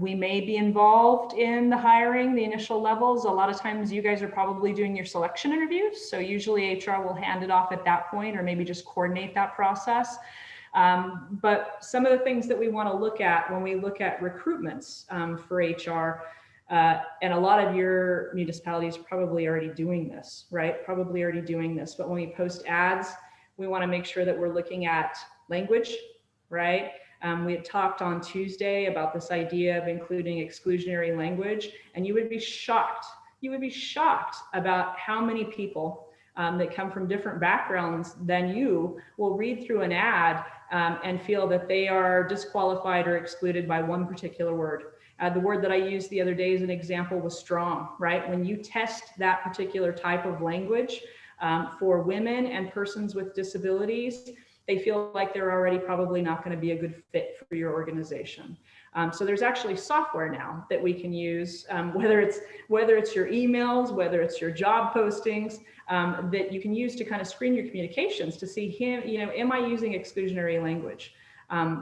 A: We may be involved in the hiring, the initial levels. A lot of times you guys are probably doing your selection interviews. So usually HR will hand it off at that point or maybe just coordinate that process. But some of the things that we want to look at when we look at recruitments for HR, and a lot of your municipalities are probably already doing this, right? Probably already doing this. But when we post ads, we want to make sure that we're looking at language, right? We had talked on Tuesday about this idea of including exclusionary language, and you would be shocked. You would be shocked about how many people that come from different backgrounds than you will read through an ad and feel that they are disqualified or excluded by one particular word. The word that I used the other day as an example was strong, right? When you test that particular type of language for women and persons with disabilities, they feel like they're already probably not going to be a good fit for your organization. So there's actually software now that we can use, whether it's your emails, whether it's your job postings, that you can use to kind of screen your communications to see am I using exclusionary language?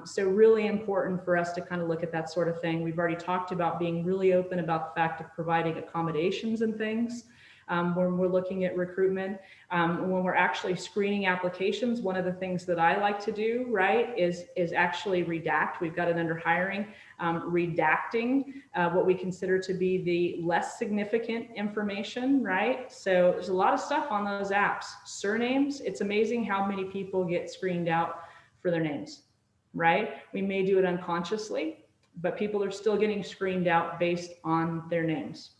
A: So really important for us to kind of look at that sort of thing. We've already talked about being really open about the fact of providing accommodations and things. When we're looking at recruitment, when we're actually screening applications, one of the things that I like to do, right, is actually redact. We've got it under hiring, redacting what we consider to be the less significant information, right? So there's a lot of stuff on those apps. Surnames, it's amazing how many people get screened out for their names, right? We may do it unconsciously, but people are still getting screened out based on their names.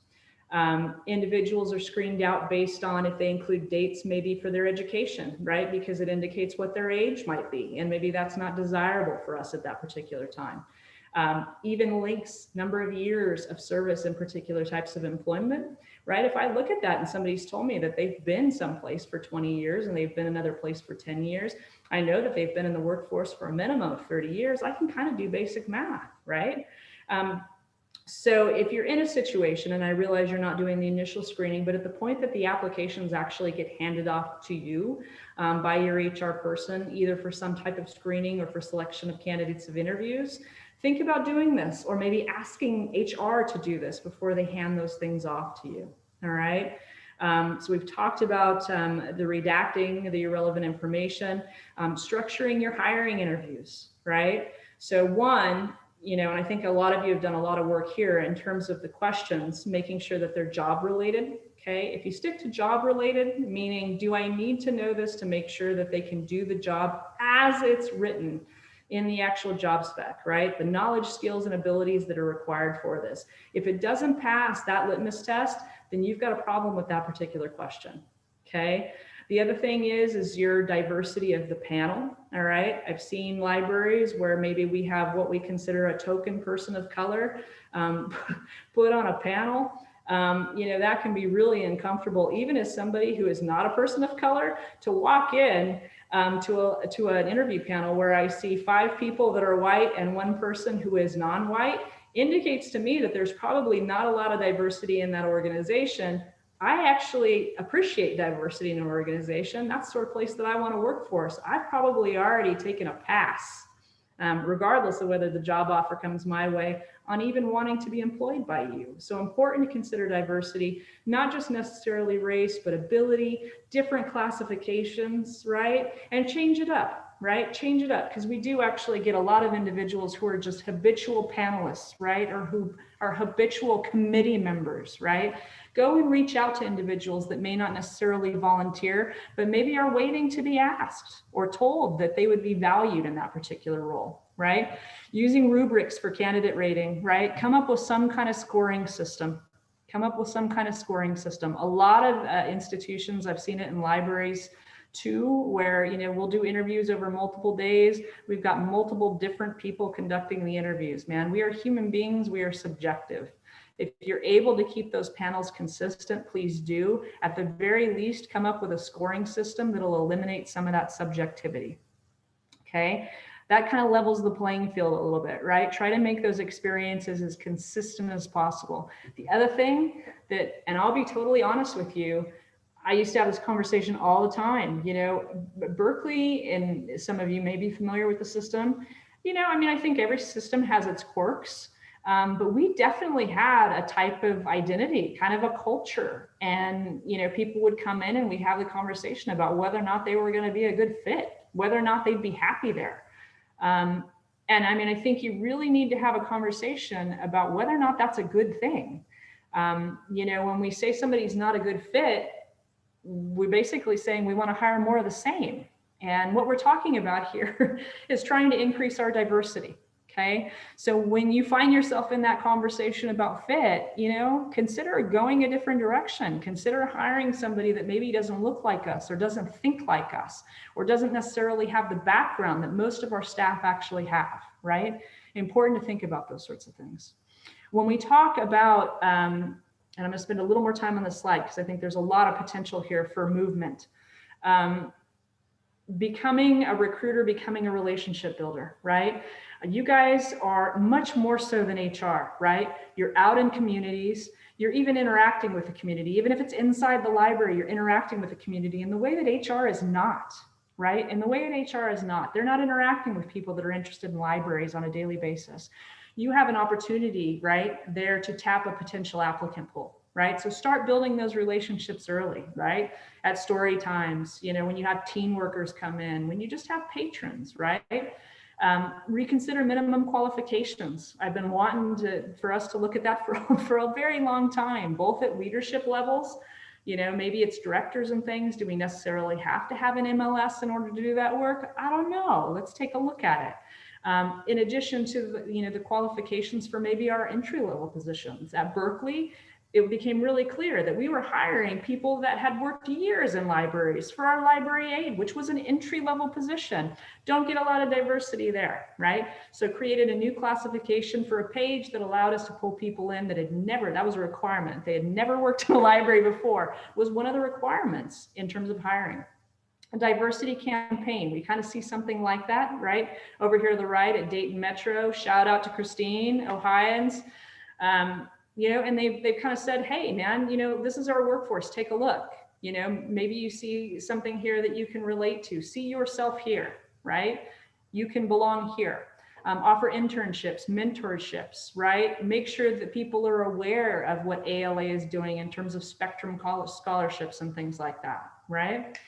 A: Individuals are screened out based on if they include dates maybe for their education, right? Because it indicates what their age might be, and maybe that's not desirable for us at that particular time. Even links, number of years of service in particular types of employment, right? If I look at that and somebody's told me that they've been someplace for 20 years and they've been another place for 10 years, I know that they've been in the workforce for a minimum of 30 years, I can kind of do basic math, right? So if you're in a situation, and I realize you're not doing the initial screening, but at the point that the applications actually get handed off to you by your HR person, either for some type of screening or for selection of candidates of interviews, Think about doing this, or maybe asking HR to do this before they hand those things off to you. All right. So we've talked about the redacting the irrelevant information, structuring your hiring interviews, right? So one, and I think a lot of you have done a lot of work here in terms of the questions, making sure that they're job related. Okay, if you stick to job related, meaning do I need to know this to make sure that they can do the job as it's written in the actual job spec, right? The knowledge, skills, and abilities that are required for this. If it doesn't pass that litmus test, then you've got a problem with that particular question, okay? The other thing is your diversity of the panel, all right? I've seen libraries where maybe we have what we consider a token person of color put on a panel. That can be really uncomfortable, even as somebody who is not a person of color, to walk in to an interview panel where I see 5 people that are white and 1 person who is non-white, indicates to me that there's probably not a lot of diversity in that organization. I actually appreciate diversity in an organization. That's the sort of place that I want to work for. So I've probably already taken a pass, regardless of whether the job offer comes my way, on even wanting to be employed by you. So important to consider diversity, not just necessarily race, but ability, different classifications, right? And change it up, right? Change it up, because we do actually get a lot of individuals who are just habitual panelists, right? Or who are habitual committee members, right? Go and reach out to individuals that may not necessarily volunteer, but maybe are waiting to be asked or told that they would be valued in that particular role, right? Using rubrics for candidate rating, right? Come up with some kind of scoring system. Come up with some kind of scoring system. A lot of institutions, I've seen it in libraries too, where, we'll do interviews over multiple days. We've got multiple different people conducting the interviews, man. We are human beings, we are subjective. If you're able to keep those panels consistent, please do. At the very least, come up with a scoring system that'll eliminate some of that subjectivity, okay? That kind of levels the playing field a little bit, right? Try to make those experiences as consistent as possible. The other thing that, and I'll be totally honest with you, I used to have this conversation all the time, Berkeley, and some of you may be familiar with the system, I think every system has its quirks. But we definitely had a type of identity, kind of a culture. And, people would come in and we'd have the conversation about whether or not they were going to be a good fit, whether or not they'd be happy there. And I think you really need to have a conversation about whether or not that's a good thing. When we say somebody's not a good fit, we're basically saying we want to hire more of the same. And what we're talking about here is trying to increase our diversity. Okay, so when you find yourself in that conversation about fit, consider going a different direction. Consider hiring somebody that maybe doesn't look like us, or doesn't think like us, or doesn't necessarily have the background that most of our staff actually have, right? Important to think about those sorts of things. When we talk about, and I'm going to spend a little more time on this slide because I think there's a lot of potential here for movement. Becoming a recruiter, becoming a relationship builder, right? You guys are much more so than HR, right? You're out in communities, you're even interacting with the community. Even if it's inside the library, you're interacting with the community in the way that HR is not, right? In the way that HR is not. They're not interacting with people that are interested in libraries on a daily basis. You have an opportunity, right, there to tap a potential applicant pool. Right? So start building those relationships early, right? At story times, when you have teen workers come in, when you just have patrons, right? Reconsider minimum qualifications. I've been wanting for us to look at that for a very long time, both at leadership levels. Maybe it's directors and things. Do we necessarily have to have an MLS in order to do that work? I don't know. Let's take a look at it. In addition to the qualifications for maybe our entry-level positions at Berkeley, it became really clear that we were hiring people that had worked years in libraries for our library aide, which was an entry-level position. Don't get a lot of diversity there, right? So created a new classification for a page that allowed us to pull people in that had never, that was a requirement. They had never worked in a library before, was one of the requirements in terms of hiring. A diversity campaign, we kind of see something like that, right? Over here to the right at Dayton Metro, shout out to Christine, Ohioans. And they've kind of said, hey, man, this is our workforce. Take a look. Maybe you see something here that you can relate to. See yourself here, right? You can belong here. Offer internships, mentorships, right? Make sure that people are aware of what ALA is doing in terms of spectrum college scholarships and things like that, right?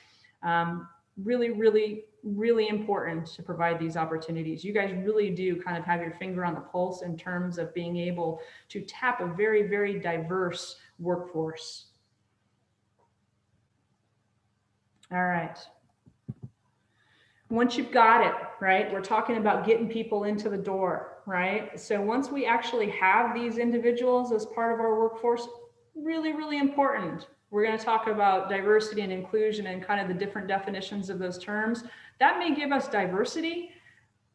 A: Really, really, really important to provide these opportunities. You guys really do kind of have your finger on the pulse in terms of being able to tap a very, very diverse workforce. All right. Once you've got it, right, we're talking about getting people into the door, right? So once we actually have these individuals as part of our workforce, really, really important. We're going to talk about diversity and inclusion and kind of the different definitions of those terms. That may give us diversity,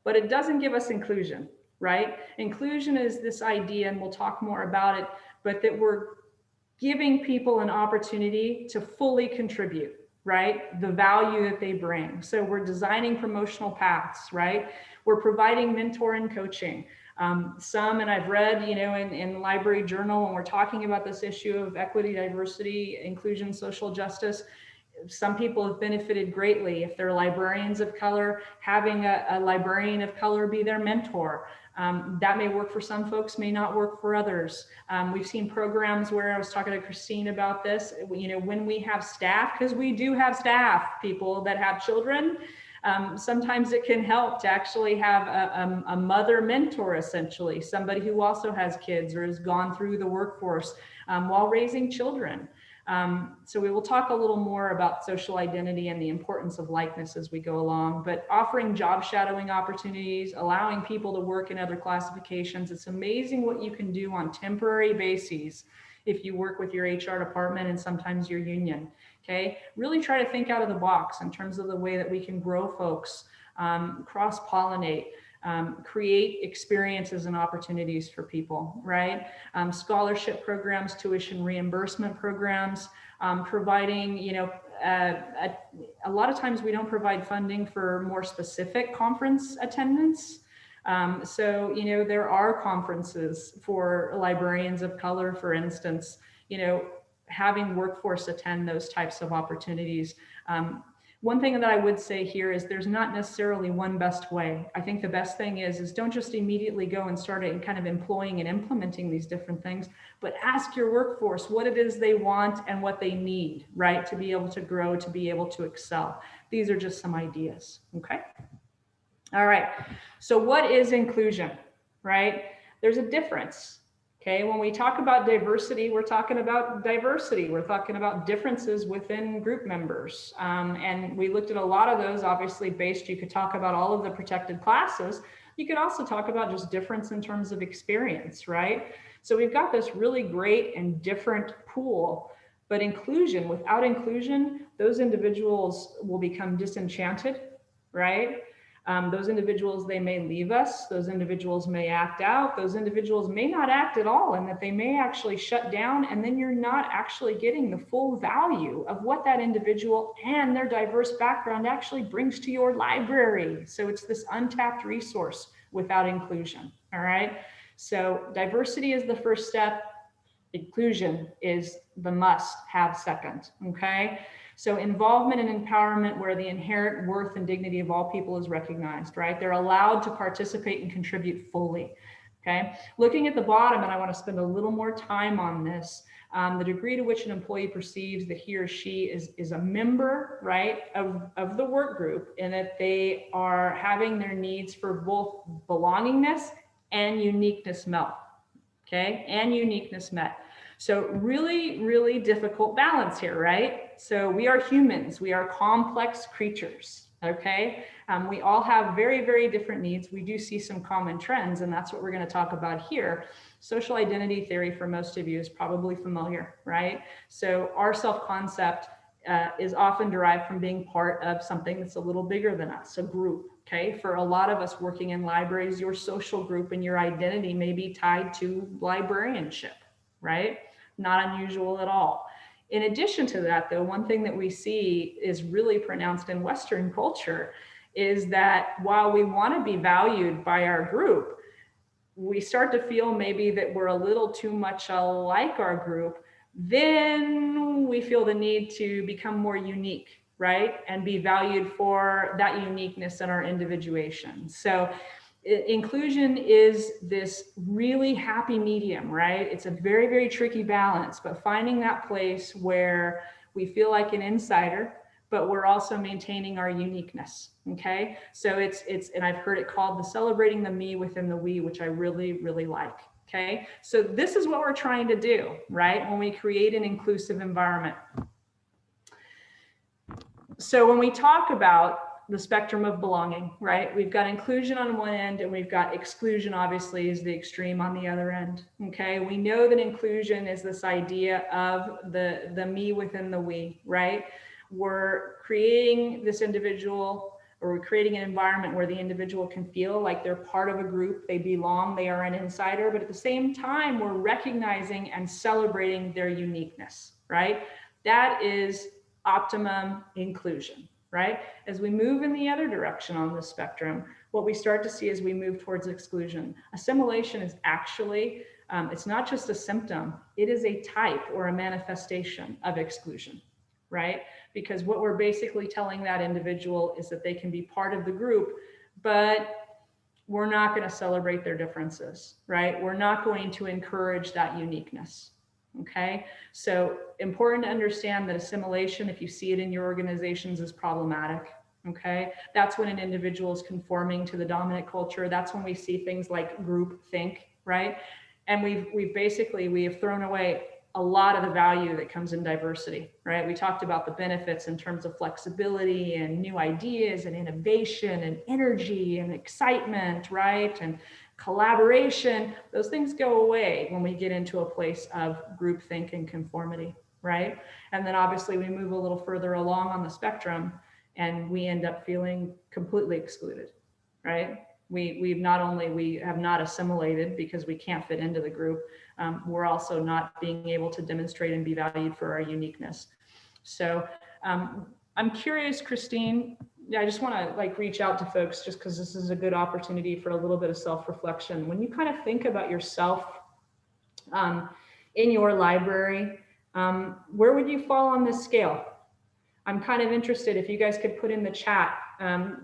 A: but it doesn't give us inclusion, right? Inclusion is this idea, and we'll talk more about it, but that we're giving people an opportunity to fully contribute, right? The value that they bring. So we're designing promotional paths, right? We're providing mentor and coaching. Some, and I've read, you know, in Library Journal, when we're talking about this issue of equity, diversity, inclusion, social justice, some people have benefited greatly if they're librarians of color, having a librarian of color be their mentor. That may work for some folks, may not work for others. We've seen programs where I was talking to Christine about this, you know, when we have staff, because we do have staff, people that have children, sometimes it can help to actually have a mother mentor, essentially, somebody who also has kids or has gone through the workforce while raising children. So we will talk a little more about social identity and the importance of likeness as we go along, but offering job shadowing opportunities, allowing people to work in other classifications. It's amazing what you can do on temporary bases if you work with your HR department and sometimes your union, okay? Really try to think out of the box in terms of the way that we can grow folks, cross-pollinate, create experiences and opportunities for people, right? Scholarship programs, tuition reimbursement programs, providing, you know, a lot of times we don't provide funding for more specific conference attendance. So, you know, there are conferences for librarians of color, for instance, you know, having workforce attend those types of opportunities. One thing that I would say here is there's not necessarily one best way. I think the best thing is don't just immediately go and start kind of employing and implementing these different things, but ask your workforce what it is they want and what they need, right? To be able to grow, to be able to excel. These are just some ideas, okay? All right, so what is inclusion, right? There's a difference. Okay, when we talk about diversity, we're talking about diversity. We're talking about differences within group members. And we looked at a lot of those, obviously based, you could talk about all of the protected classes. You could also talk about just difference in terms of experience, right? So we've got this really great and different pool, but inclusion, without inclusion, those individuals will become disenchanted, right? Those individuals, they may leave us, those individuals may act out, those individuals may not act at all, and that they may actually shut down, and then you're not actually getting the full value of what that individual and their diverse background actually brings to your library. So it's this untapped resource without inclusion, all right? So diversity is the first step, inclusion is the must-have second, okay? So involvement and empowerment where the inherent worth and dignity of all people is recognized, right? They're allowed to participate and contribute fully, okay? Looking at the bottom, and I want to spend a little more time on this, the degree to which an employee perceives that he or she is a member, right, of the work group, and that they are having their needs for both belongingness and uniqueness met, okay? And uniqueness met. So really, really difficult balance here, right? So we are humans, we are complex creatures, okay? We all have very, very different needs. We do see some common trends, and that's what we're gonna talk about here. Social identity theory for most of you is probably familiar, right? So our self-concept is often derived from being part of something that's a little bigger than us, a group, okay? For a lot of us working in libraries, your social group and your identity may be tied to librarianship, right? Not unusual at all. In addition to that, though, one thing that we see is really pronounced in Western culture is that while we want to be valued by our group, we start to feel maybe that we're a little too much alike our group, then we feel the need to become more unique, right? And be valued for that uniqueness and our individuation. So inclusion is this really happy medium, right? It's a very, very tricky balance, but finding that place where we feel like an insider, but we're also maintaining our uniqueness. Okay. So and I've heard it called the celebrating the me within the we, which I really, really like. Okay. So this is what we're trying to do, right? When we create an inclusive environment. So when we talk about the spectrum of belonging, right? We've got inclusion on one end and we've got exclusion, obviously, is the extreme on the other end. Okay. We know that inclusion is this idea of the me within the we, right? We're creating this individual, or we're creating an environment where the individual can feel like they're part of a group, they belong, they are an insider, but at the same time, we're recognizing and celebrating their uniqueness, right? That is optimum inclusion, right? As we move in the other direction on the spectrum, what we start to see as we move towards exclusion, assimilation is actually, it's not just a symptom, it is a type or a manifestation of exclusion, right? Because what we're basically telling that individual is that they can be part of the group, but we're not going to celebrate their differences, right? We're not going to encourage that uniqueness. Okay, so important to understand that assimilation, if you see it in your organizations, is problematic. Okay, that's when an individual is conforming to the dominant culture. That's when we see things like group think, right? And we have thrown away a lot of the value that comes in diversity, right? We talked about the benefits in terms of flexibility and new ideas and innovation and energy and excitement, right? And collaboration. Those things go away when we get into a place of groupthink and conformity, right? And then obviously we move a little further along on the spectrum and we end up feeling completely excluded, right? We have not assimilated because we can't fit into the group. We're also not being able to demonstrate and be valued for our uniqueness. So I'm curious, Christine, I just want to reach out to folks just because this is a good opportunity for a little bit of self-reflection. When you kind of think about yourself in your library, where would you fall on this scale? I'm kind of interested if you guys could put in the chat,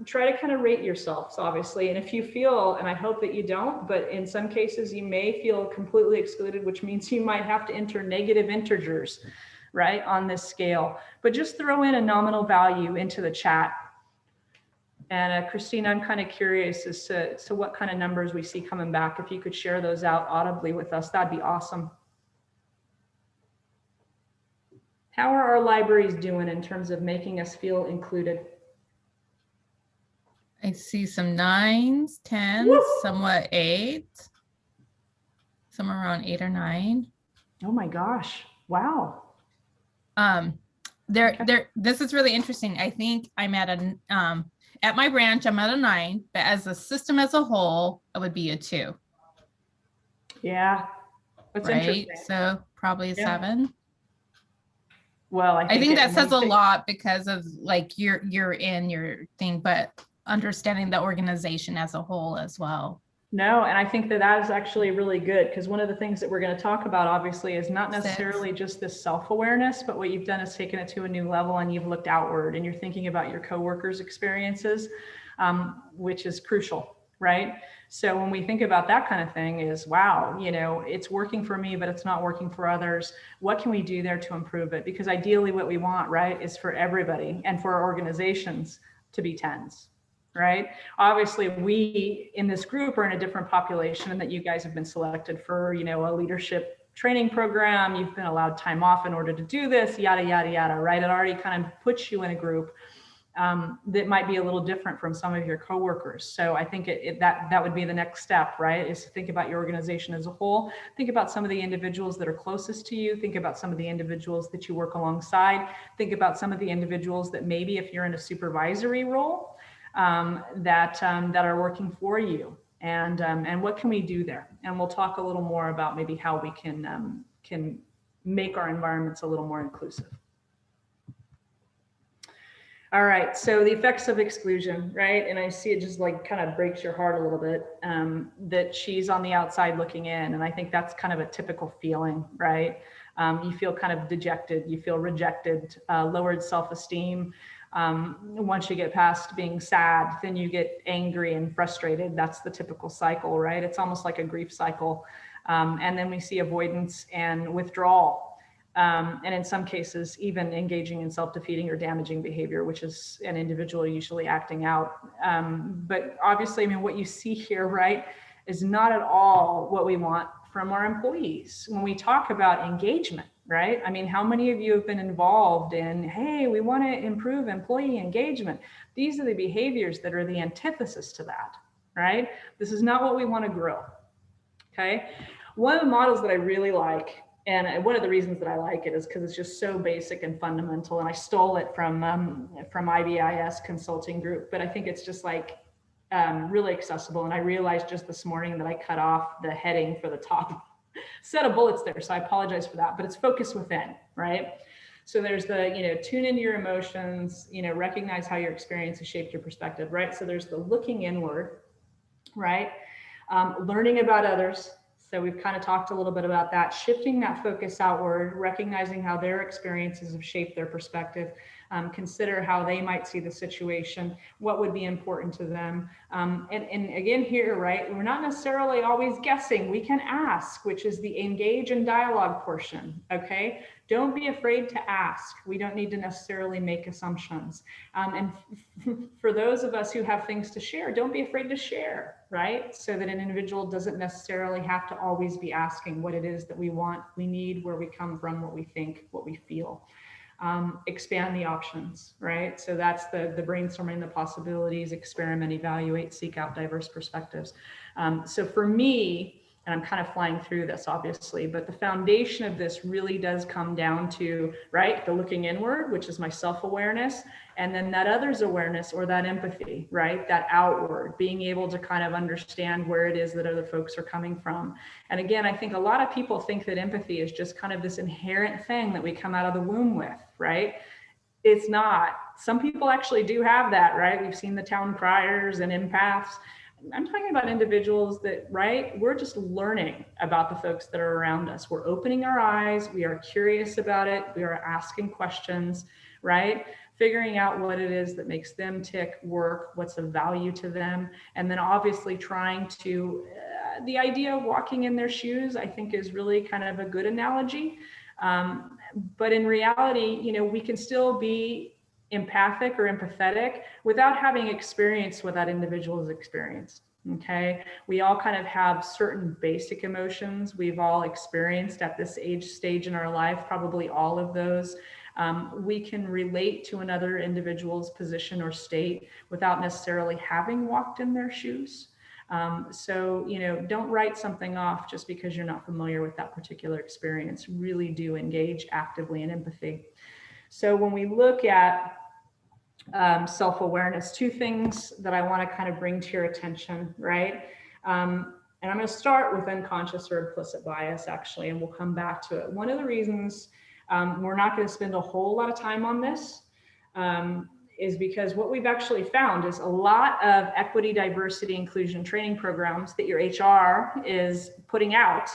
A: try to kind of rate yourselves, obviously. And if you feel, and I hope that you don't, but in some cases you may feel completely excluded, which means you might have to enter negative integers, right, on this scale. But just throw in a nominal value into the chat. And Christine, I'm kind of curious as to what kind of numbers we see coming back. If you could share those out audibly with us, that'd be awesome. How are our libraries doing in terms of making us feel included?
B: I see some 9s, 10s,
A: Woo!
B: somewhat 8, somewhere around 8 or 9.
A: Oh my gosh, wow.
B: This is really interesting. I think I'm at my branch, I'm at a 9, but as a system as a whole, it would be a 2.
A: Yeah, that's
B: right?
A: interesting.
B: So probably a
A: Yeah.
B: 7.
A: Well,
B: I think that says a lot because of you're in your thing, but understanding the organization as a whole as well.
A: No, and I think that is actually really good because one of the things that we're going to talk about obviously is not necessarily just this self-awareness, but what you've done is taken it to a new level and you've looked outward and you're thinking about your coworkers' experiences, which is crucial, right? So when we think about that kind of thing is, wow, it's working for me, but it's not working for others. What can we do there to improve it? Because ideally what we want, right, is for everybody and for our organizations to be 10s. Right? Obviously, we in this group are in a different population and that you guys have been selected for, a leadership training program. You've been allowed time off in order to do this, yada, yada, yada, right? It already kind of puts you in a group that might be a little different from some of your coworkers. So I think that would be the next step, right? Is to think about your organization as a whole. Think about some of the individuals that are closest to you. Think about some of the individuals that you work alongside. Think about some of the individuals that maybe if you're in a supervisory role, that are working for you, and what can we do there? And we'll talk a little more about maybe how we can make our environments a little more inclusive. All right, so the effects of exclusion, right? And I see it just kind of breaks your heart a little bit, that she's on the outside looking in, and I think that's kind of a typical feeling, right? You feel kind of dejected, you feel rejected, lowered self-esteem. Once you get past being sad, then you get angry and frustrated. That's the typical cycle, right? It's almost like a grief cycle. And then we see avoidance and withdrawal. And in some cases, even engaging in self-defeating or damaging behavior, which is an individual usually acting out. But obviously, I mean, what you see here, right, is not at all what we want from our employees. When we talk about engagement, right? I mean, how many of you have been involved in, hey, we want to improve employee engagement? These are the behaviors that are the antithesis to that, right? This is not what we want to grow, okay? One of the models that I really like, and one of the reasons that I like it is because it's just so basic and fundamental, and I stole it from IBIS Consulting Group, but I think it's just like really accessible. And I realized just this morning that I cut off the heading for the top set of bullets there, so I apologize for that, but it's focus within, right? So there's the, tune into your emotions, recognize how your experience has shaped your perspective, right? So there's the looking inward, right? Learning about others. So we've kind of talked a little bit about that, shifting that focus outward, recognizing how their experiences have shaped their perspective, consider how they might see the situation, what would be important to them. And again here, right, we're not necessarily always guessing. We can ask, which is the engage and dialogue portion, okay? Don't be afraid to ask. We don't need to necessarily make assumptions. And for those of us who have things to share, don't be afraid to share, right? So that an individual doesn't necessarily have to always be asking what it is that we want, we need, where we come from, what we think, what we feel. Expand the options, right? So that's the brainstorming, the possibilities, experiment, evaluate, seek out diverse perspectives. So for me, and I'm kind of flying through this obviously, but the foundation of this really does come down to, right, the looking inward, which is my self-awareness, and then that other's awareness or that empathy, right, that outward, being able to kind of understand where it is that other folks are coming from. And again, I think a lot of people think that empathy is just kind of this inherent thing that we come out of the womb with, right? It's not. Some people actually do have that, right? We've seen the town criers and empaths. I'm talking about individuals that, right, we're just learning about the folks that are around us. We're opening our eyes. We are curious about it. We are asking questions, right? Figuring out what it is that makes them tick, work, what's of value to them. And then obviously trying to, the idea of walking in their shoes, I think is really kind of a good analogy. But in reality, we can still be empathic or empathetic without having experienced what that individual has experienced. Okay, we all kind of have certain basic emotions we've all experienced at this stage in our life, probably all of those. We can relate to another individual's position or state without necessarily having walked in their shoes. So, don't write something off just because you're not familiar with that particular experience. Really do engage actively in empathy. So when we look at self-awareness, two things that I want to kind of bring to your attention, right? And I'm going to start with unconscious or implicit bias, actually, and we'll come back to it. One of the reasons we're not going to spend a whole lot of time on this is because what we've actually found is a lot of equity, diversity, inclusion training programs that your HR is putting out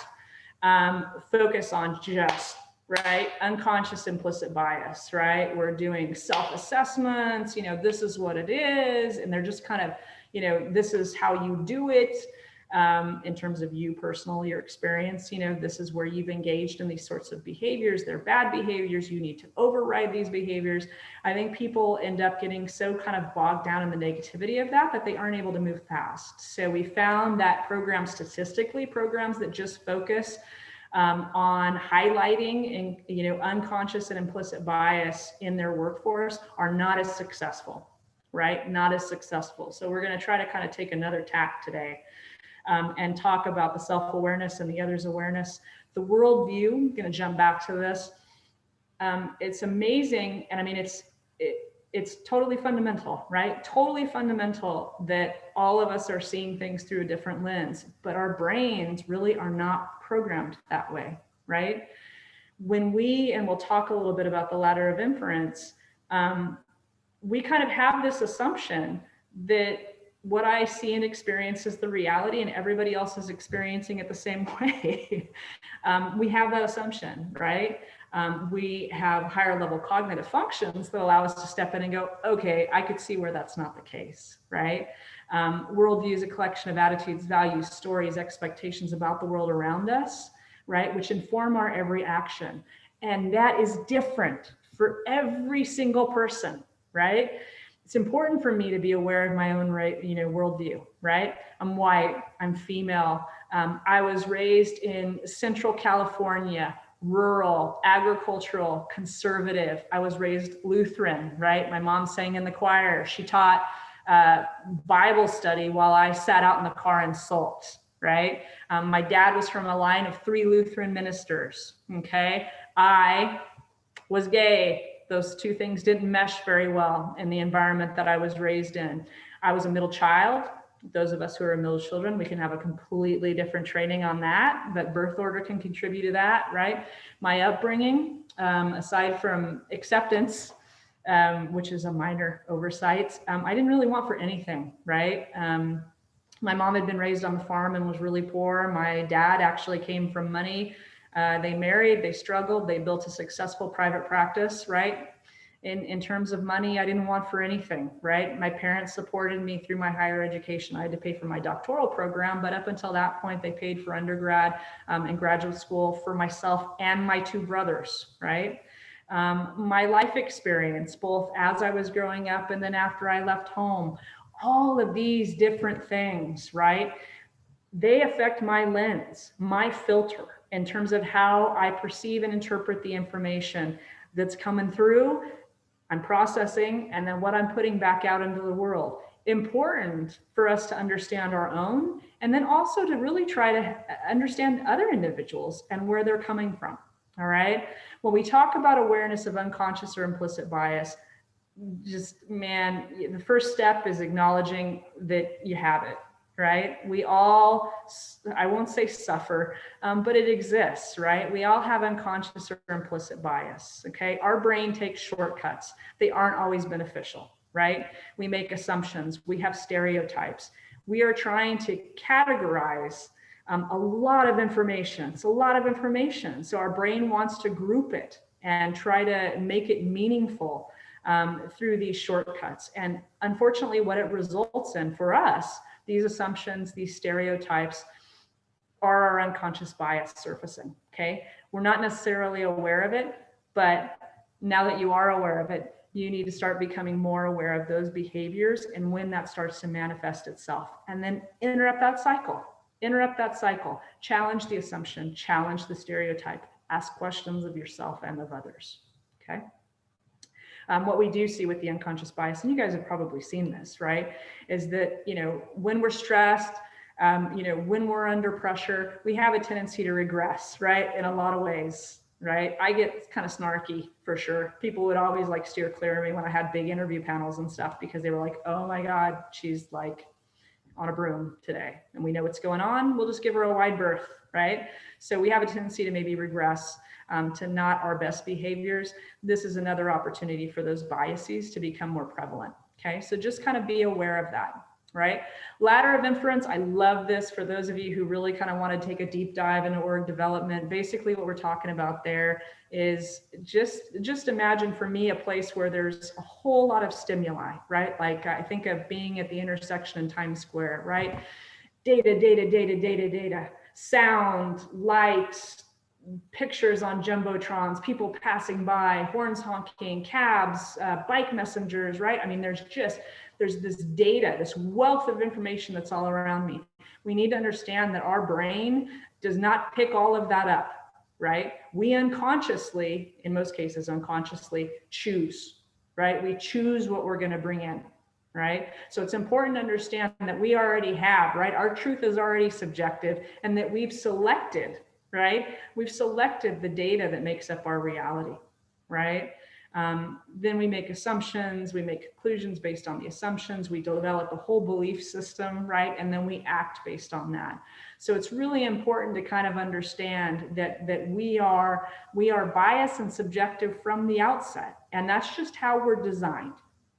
A: focus on just, right, unconscious implicit bias, right? We're doing self-assessments, this is what it is, and they're just kind of, this is how you do it in terms of you personally, your experience, this is where you've engaged in these sorts of behaviors. They're bad behaviors. You need to override these behaviors. I think people end up getting so kind of bogged down in the negativity of that they aren't able to move past. So we found that programs that just focus on highlighting and unconscious and implicit bias in their workforce are not as successful, right? Not as successful. So we're going to try to kind of take another tack today and talk about the self-awareness and the other's awareness. The worldview, I'm going to jump back to this. It's amazing, and I mean it's totally fundamental, right? Totally fundamental that all of us are seeing things through a different lens, but our brains really are not programmed that way, right? When and we'll talk a little bit about the ladder of inference, we kind of have this assumption that what I see and experience is the reality and everybody else is experiencing it the same way. We have that assumption, right? we have higher level cognitive functions that allow us to step in and go, okay, I could see where that's not the case, right? Worldview is a collection of attitudes, values, stories, expectations about the world around us, right? Which inform our every action. And that is different for every single person, right? It's important for me to be aware of my own worldview, right? I'm white, I'm female. I was raised in Central California, rural, agricultural, conservative. I was raised Lutheran, right? My mom sang in the choir. She taught Bible study while I sat out in the car and sulked, right? My dad was from a line of 3 Lutheran ministers, okay? I was gay. Those two things didn't mesh very well in the environment that I was raised in. I was a middle child. Those of us who are middle children, we can have a completely different training on that, but birth order can contribute to that, right? My upbringing, aside from acceptance, which is a minor oversight, I didn't really want for anything, right? My mom had been raised on the farm and was really poor. My dad actually came from money. They married, they struggled, they built a successful private practice, right? In terms of money, I didn't want for anything, right? My parents supported me through my higher education. I had to pay for my doctoral program, but up until that point, they paid for undergrad and graduate school for myself and my 2 brothers, right? My life experience, both as I was growing up and then after I left home, all of these different things, right? They affect my lens, my filter in terms of how I perceive and interpret the information that's coming through, I'm processing, and then what I'm putting back out into the world. Important for us to understand our own, and then also to really try to understand other individuals and where they're coming from, all right? When we talk about awareness of unconscious or implicit bias, just, man, the first step is acknowledging that you have it, right? We all, I won't say suffer, but it exists, right? We all have unconscious or implicit bias, okay? Our brain takes shortcuts. They aren't always beneficial, right? We make assumptions. We have stereotypes. We are trying to categorize a lot of information. It's a lot of information. So our brain wants to group it and try to make it meaningful through these shortcuts. And unfortunately, what it results in for us, these assumptions, these stereotypes are our unconscious bias surfacing, okay? We're not necessarily aware of it, but now that you are aware of it, you need to start becoming more aware of those behaviors and when that starts to manifest itself. And then interrupt that cycle, challenge the assumption, challenge the stereotype, ask questions of yourself and of others, okay? What we do see with the unconscious bias, and you guys have probably seen this, right, is that, when we're stressed, when we're under pressure, we have a tendency to regress, right, in a lot of ways, right? I get kind of snarky for sure. People would always like steer clear of me when I had big interview panels and stuff because they were like, oh my God, she's like on a broom today. And we know what's going on. We'll just give her a wide berth, right? So we have a tendency to maybe regress to not our best behaviors. This is another opportunity for those biases to become more prevalent. Okay, so just kind of be aware of that, right? Ladder of inference, I love this for those of you who really kind of want to take a deep dive into org development. Basically what we're talking about there is just imagine for me a place where there's a whole lot of stimuli, right? Like I think of being at the intersection in Times Square, right? Data, sound, light, pictures on jumbotrons, people passing by, horns honking, cabs, bike messengers, right? I mean, there's this data, this wealth of information that's all around me. We need to understand that our brain does not pick all of that up, right? We unconsciously, in most cases unconsciously, choose, right? We choose what we're going to bring in, right? So it's important to understand that we already have, right? Our truth is already subjective and that we've selected, right? We've selected the data that makes up our reality, right? Then we make assumptions, we make conclusions based on the assumptions, we develop a whole belief system, right? And then we act based on that. So it's really important to kind of understand that we are biased and subjective from the outset. And that's just how we're designed,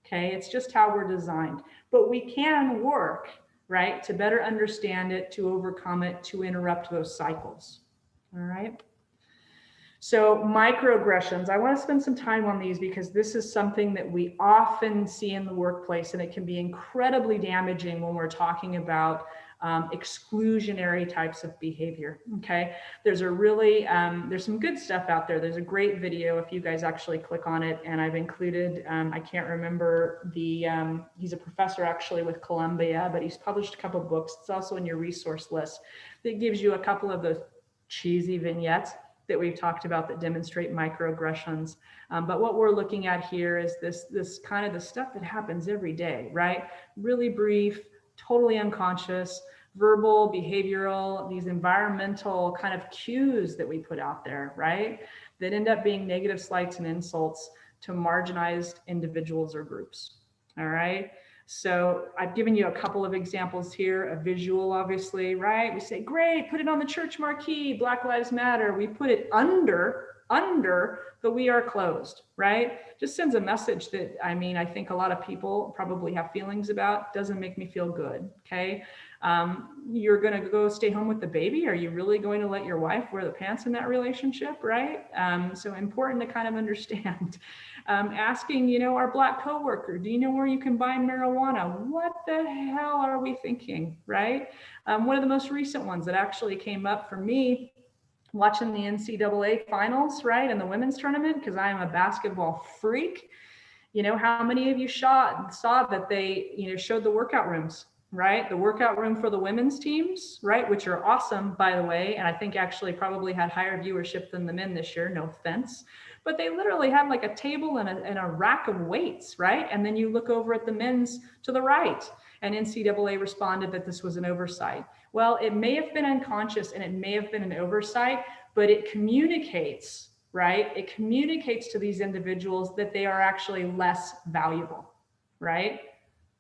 A: okay? It's just how we're designed. But we can work, right, to better understand it, to overcome it, to interrupt those cycles. All right. So microaggressions, I want to spend some time on these because this is something that we often see in the workplace, and it can be incredibly damaging when we're talking about exclusionary types of behavior. Okay, there's a really there's some good stuff out there. There's a great video if you guys actually click on it, and I've included I can't remember the he's a professor actually with Columbia, but he's published a couple books. It's also in your resource list that gives you a couple of those cheesy vignettes that we've talked about that demonstrate microaggressions. But what we're looking at here is this kind of the stuff that happens every day, right? Really brief, totally unconscious, verbal, behavioral, these environmental kind of cues that we put out there, right? That end up being negative slights and insults to marginalized individuals or groups, all right? So I've given you a couple of examples here, a visual, obviously, right? We say, great, put it on the church marquee, Black Lives Matter. We put it under the "we are closed," right? Just sends a message that, I mean, I think a lot of people probably have feelings about, doesn't make me feel good, okay? You're gonna go stay home with the baby? Are you really going to let your wife wear the pants in that relationship, right? So important to kind of understand. Asking, you know, our Black coworker, do you know where you can buy marijuana? What the hell are we thinking, right? One of the most recent ones that actually came up for me watching the NCAA finals, right, and the women's tournament, because I am a basketball freak. You know, how many of you saw that they, you know, showed the workout rooms, right? The workout room for the women's teams, right, which are awesome, by the way, and I think actually probably had higher viewership than the men this year, no offense. But they literally had like a table and a rack of weights, right? And then you look over at the men's to the right, and NCAA responded that this was an oversight. Well, it may have been unconscious and it may have been an oversight, but it communicates, right? It communicates to these individuals that they are actually less valuable, right?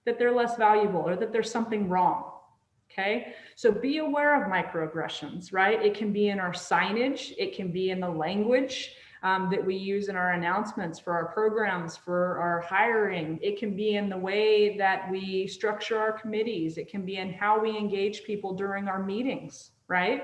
A: That they're less valuable or that there's something wrong. Okay, so be aware of microaggressions, right? It can be in our signage, it can be in the language that we use in our announcements for our programs, for our hiring. It can be in the way that we structure our committees. It can be in how we engage people during our meetings, right?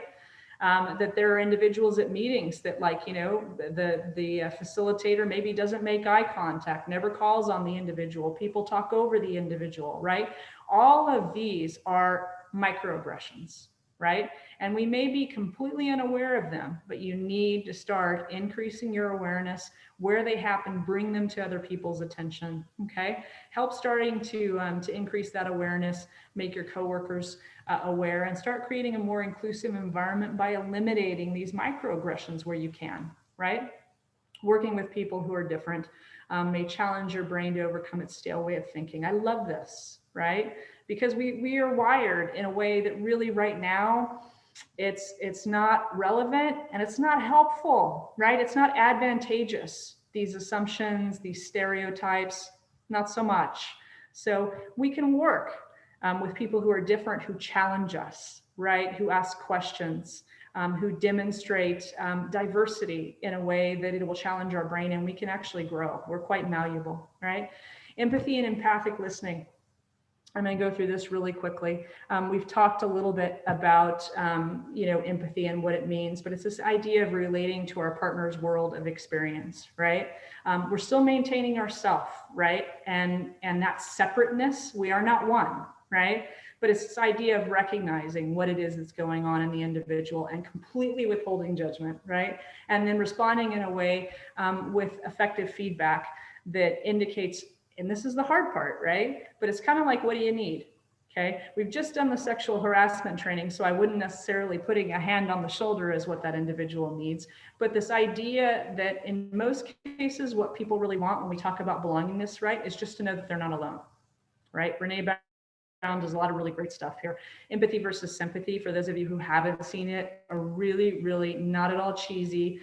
A: That there are individuals at meetings that, like, you know, the facilitator maybe doesn't make eye contact, never calls on the individual. People talk over the individual, right? All of these are microaggressions, right? And we may be completely unaware of them, but you need to start increasing your awareness where they happen, bring them to other people's attention, okay? Help starting to increase that awareness, make your coworkers aware, and start creating a more inclusive environment by eliminating these microaggressions where you can, right? Working with people who are different may challenge your brain to overcome its stale way of thinking. I love this, right? Because we are wired in a way that really right now, it's not relevant and it's not helpful, right? It's not advantageous. These assumptions, these stereotypes, not so much. So we can work with people who are different, who challenge us, right? Who ask questions, who demonstrate diversity in a way that it will challenge our brain and we can actually grow. We're quite malleable, right? Empathy and empathic listening. I'm going to go through this really quickly. We've talked a little bit about, you know, empathy and what it means, but it's this idea of relating to our partner's world of experience, right? We're still maintaining ourself, right? And that separateness, we are not one, right? But it's this idea of recognizing what it is that's going on in the individual and completely withholding judgment, right? And then responding in a way with effective feedback that indicates, and this is the hard part, right? But it's kind of like, what do you need? Okay, we've just done the sexual harassment training, so I wouldn't necessarily putting a hand on the shoulder as what that individual needs. But this idea that in most cases, what people really want when we talk about belongingness, right, is just to know that they're not alone, right? Brene Brown does a lot of really great stuff here. Empathy versus sympathy, for those of you who haven't seen it, a really, really not at all cheesy,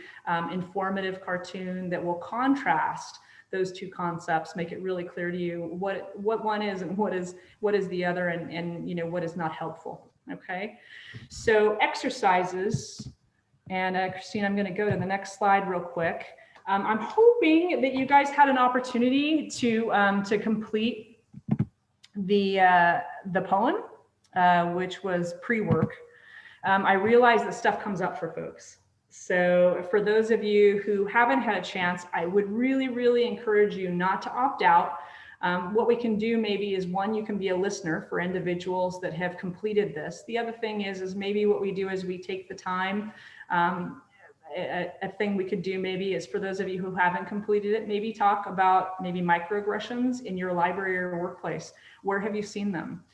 A: informative cartoon that will contrast those two concepts, make it really clear to you what one is and what is the other, and you know, what is not helpful. Okay, so exercises, and Christine, I'm going to go to the next slide real quick. I'm hoping that you guys had an opportunity to complete the poem, which was pre-work. I realize that stuff comes up for folks. So for those of you who haven't had a chance, I would really, really encourage you not to opt out. What we can do maybe is one, you can be a listener for individuals that have completed this. The other thing is maybe what we do is we take the time. A thing we could do maybe is for those of you who haven't completed it, maybe talk about maybe microaggressions in your library or workplace. Where have you seen them?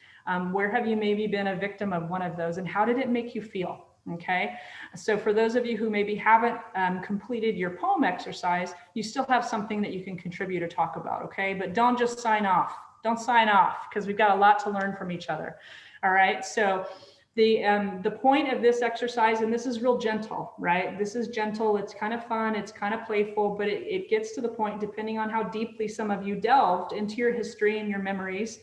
A: Where have you maybe been a victim of one of those, and how did it make you feel? Okay, so for those of you who maybe haven't completed your poem exercise, you still have something that you can contribute or talk about, okay? But don't just sign off. Don't sign off, because we've got a lot to learn from each other. All right, so the point of this exercise, and this is real gentle, right? This is gentle, it's kind of fun, it's kind of playful, but it gets to the point, depending on how deeply some of you delved into your history and your memories,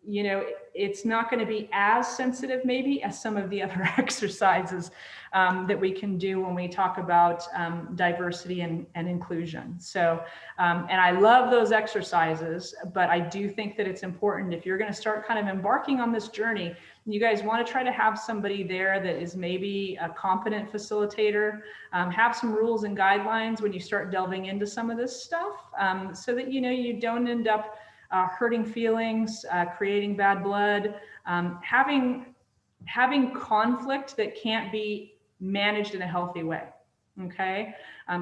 A: you know, it's not going to be as sensitive maybe as some of the other exercises that we can do when we talk about diversity and inclusion. So, and I love those exercises, but I do think that it's important if you're going to start kind of embarking on this journey, you guys want to try to have somebody there that is maybe a competent facilitator, have some rules and guidelines when you start delving into some of this stuff, so that, you know, you don't end up hurting feelings, creating bad blood, having conflict that can't be managed in a healthy way. Okay,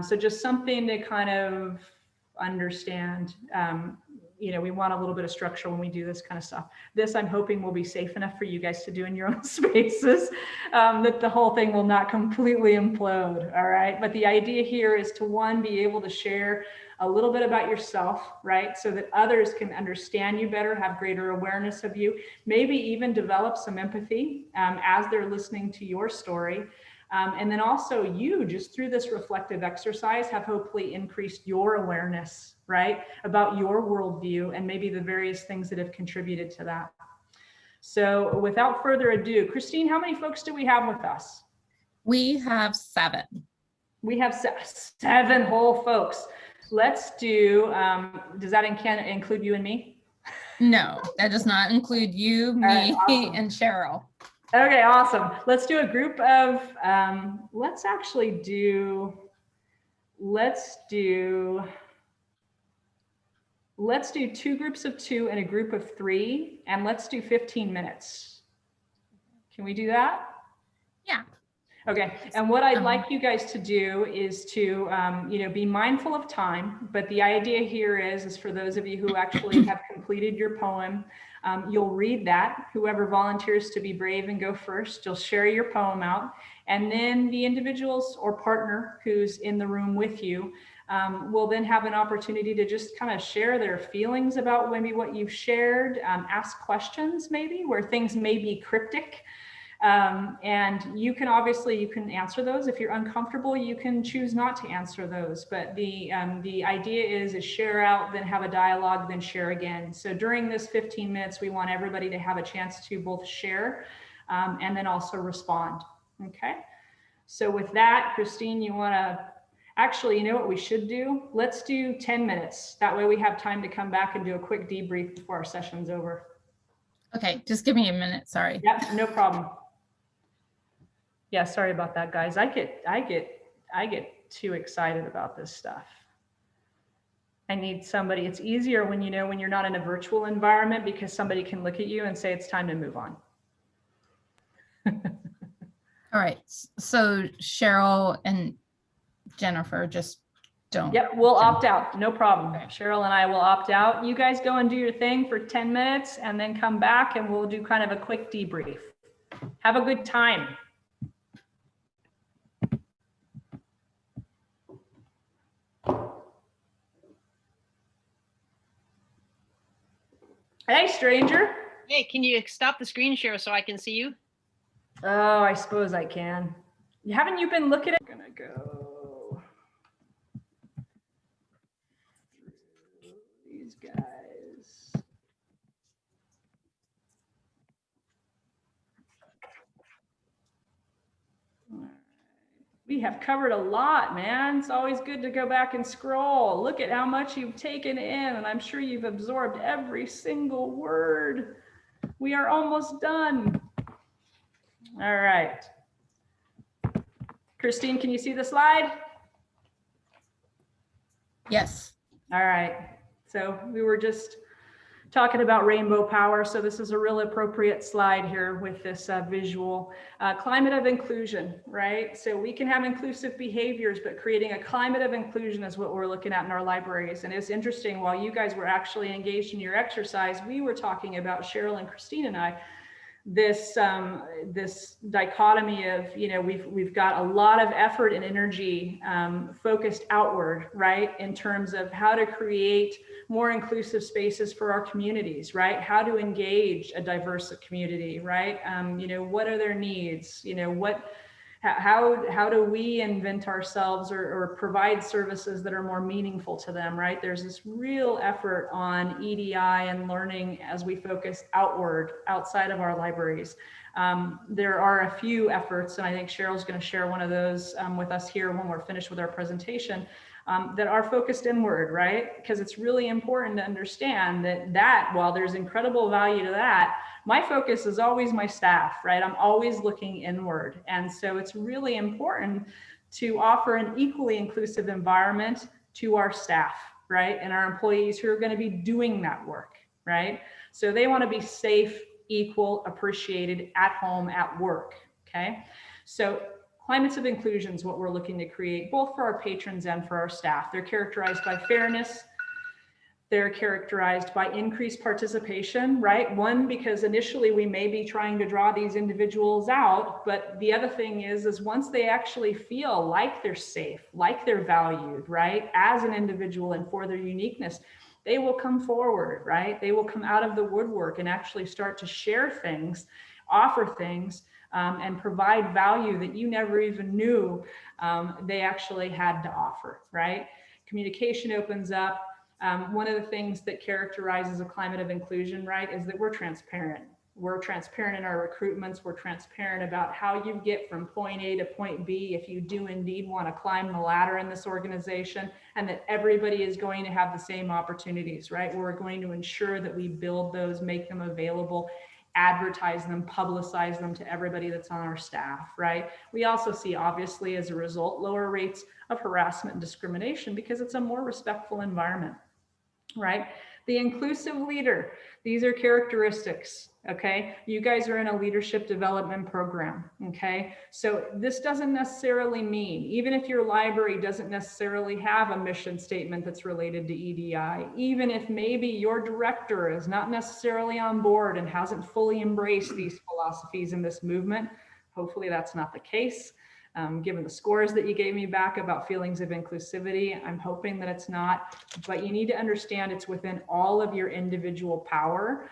A: so just something to kind of understand. You know, we want a little bit of structure when we do this kind of stuff. This, I'm hoping, will be safe enough for you guys to do in your own spaces, that the whole thing will not completely implode. All right, but the idea here is to, one, be able to share a little bit about yourself, right? So that others can understand you better, have greater awareness of you, maybe even develop some empathy as they're listening to your story. And then also you, just through this reflective exercise, have hopefully increased your awareness, right? About your worldview and maybe the various things that have contributed to that. So without further ado, Christine, how many folks do we have with us?
B: We have 7.
A: We have 7 whole folks. Let's do, does that include you and me?
B: No, that does not include you, me,
A: right, awesome.
B: And Cheryl.
A: Okay, awesome. Let's do a group of, let's do 2 groups of 2 and a group of 3, and let's do 15 minutes. Can we do that?
B: Yeah.
A: Okay, and what I'd like you guys to do is to, you know, be mindful of time, but the idea here is for those of you who actually have completed your poem, you'll read that, whoever volunteers to be brave and go first, you'll share your poem out, and then the individuals or partner who's in the room with you will then have an opportunity to just kind of share their feelings about maybe what you've shared, ask questions maybe where things may be cryptic. And you can answer those. If you're uncomfortable, you can choose not to answer those. But the idea is share out, then have a dialogue, then share again. So during this 15 minutes, we want everybody to have a chance to both share and then also respond. Okay. So with that, Christine, you want to actually, you know what we should do? Let's do 10 minutes. That way we have time to come back and do a quick debrief before our session's over.
B: Okay, just give me a minute. Sorry.
A: Yep, no problem. Yeah, sorry about that, guys. I get too excited about this stuff. I need somebody. It's easier when when you're not in a virtual environment because somebody can look at you and say it's time to move on.
B: All right. So Cheryl and Jenifer just don't.
A: Yep, we'll opt out. No problem. Okay. Cheryl and I will opt out. You guys go and do your thing for 10 minutes and then come back and we'll do kind of a quick debrief. Have a good time. Hey, stranger.
E: Hey, can you stop the screen share so I can see you?
A: Oh, I suppose I can. Haven't you been looking at it? I'm gonna go through these guys. We have covered a lot, man. It's always good to go back and scroll. Look at how much you've taken in, and I'm sure you've absorbed every single word. We are almost done. All right. Christine, can you see the slide?
B: Yes.
A: All right. So we were just talking about rainbow power. So this is a real appropriate slide here with this visual. Climate of inclusion, right? So we can have inclusive behaviors, but creating a climate of inclusion is what we're looking at in our libraries. And it's interesting, while you guys were actually engaged in your exercise, we were talking about, Cheryl and Christine and I, this this dichotomy of, you know, we've got a lot of effort and energy focused outward, right, in terms of how to create more inclusive spaces for our communities, right, how to engage a diverse community, right, you know, what are their needs, you know, how do we invent ourselves or provide services that are more meaningful to them, right? There's this real effort on EDI and learning as we focus outward, outside of our libraries. There are a few efforts, and I think Cheryl's going to share one of those with us here when we're finished with our presentation, that are focused inward, right? Because it's really important to understand that while there's incredible value to that, my focus is always my staff, right? I'm always looking inward. And so it's really important to offer an equally inclusive environment to our staff, right? And our employees who are going to be doing that work, right? So they want to be safe, equal, appreciated at home, at work, okay? So climates of inclusion is what we're looking to create, both for our patrons and for our staff. They're characterized by fairness. They're characterized by increased participation, right? One, because initially we may be trying to draw these individuals out, but the other thing is once they actually feel like they're safe, like they're valued, right, as an individual and for their uniqueness, they will come forward, right? They will come out of the woodwork and actually start to share things, offer things, and provide value that you never even knew they actually had to offer, right? Communication opens up. One of the things that characterizes a climate of inclusion, right, is that we're transparent. We're transparent in our recruitments. We're transparent about how you get from point A to point B if you do indeed want to climb the ladder in this organization, and that everybody is going to have the same opportunities, right? We're going to ensure that we build those, make them available, advertise them, publicize them to everybody that's on our staff, right? We also see, obviously, as a result, lower rates of harassment and discrimination because it's a more respectful environment, right? The inclusive leader, these are characteristics, okay? You guys are in a leadership development program, okay? So this doesn't necessarily mean, even if your library doesn't necessarily have a mission statement that's related to EDI, even if maybe your director is not necessarily on board and hasn't fully embraced these philosophies in this movement, hopefully that's not the case. Given the scores that you gave me back about feelings of inclusivity, I'm hoping that it's not, but you need to understand it's within all of your individual power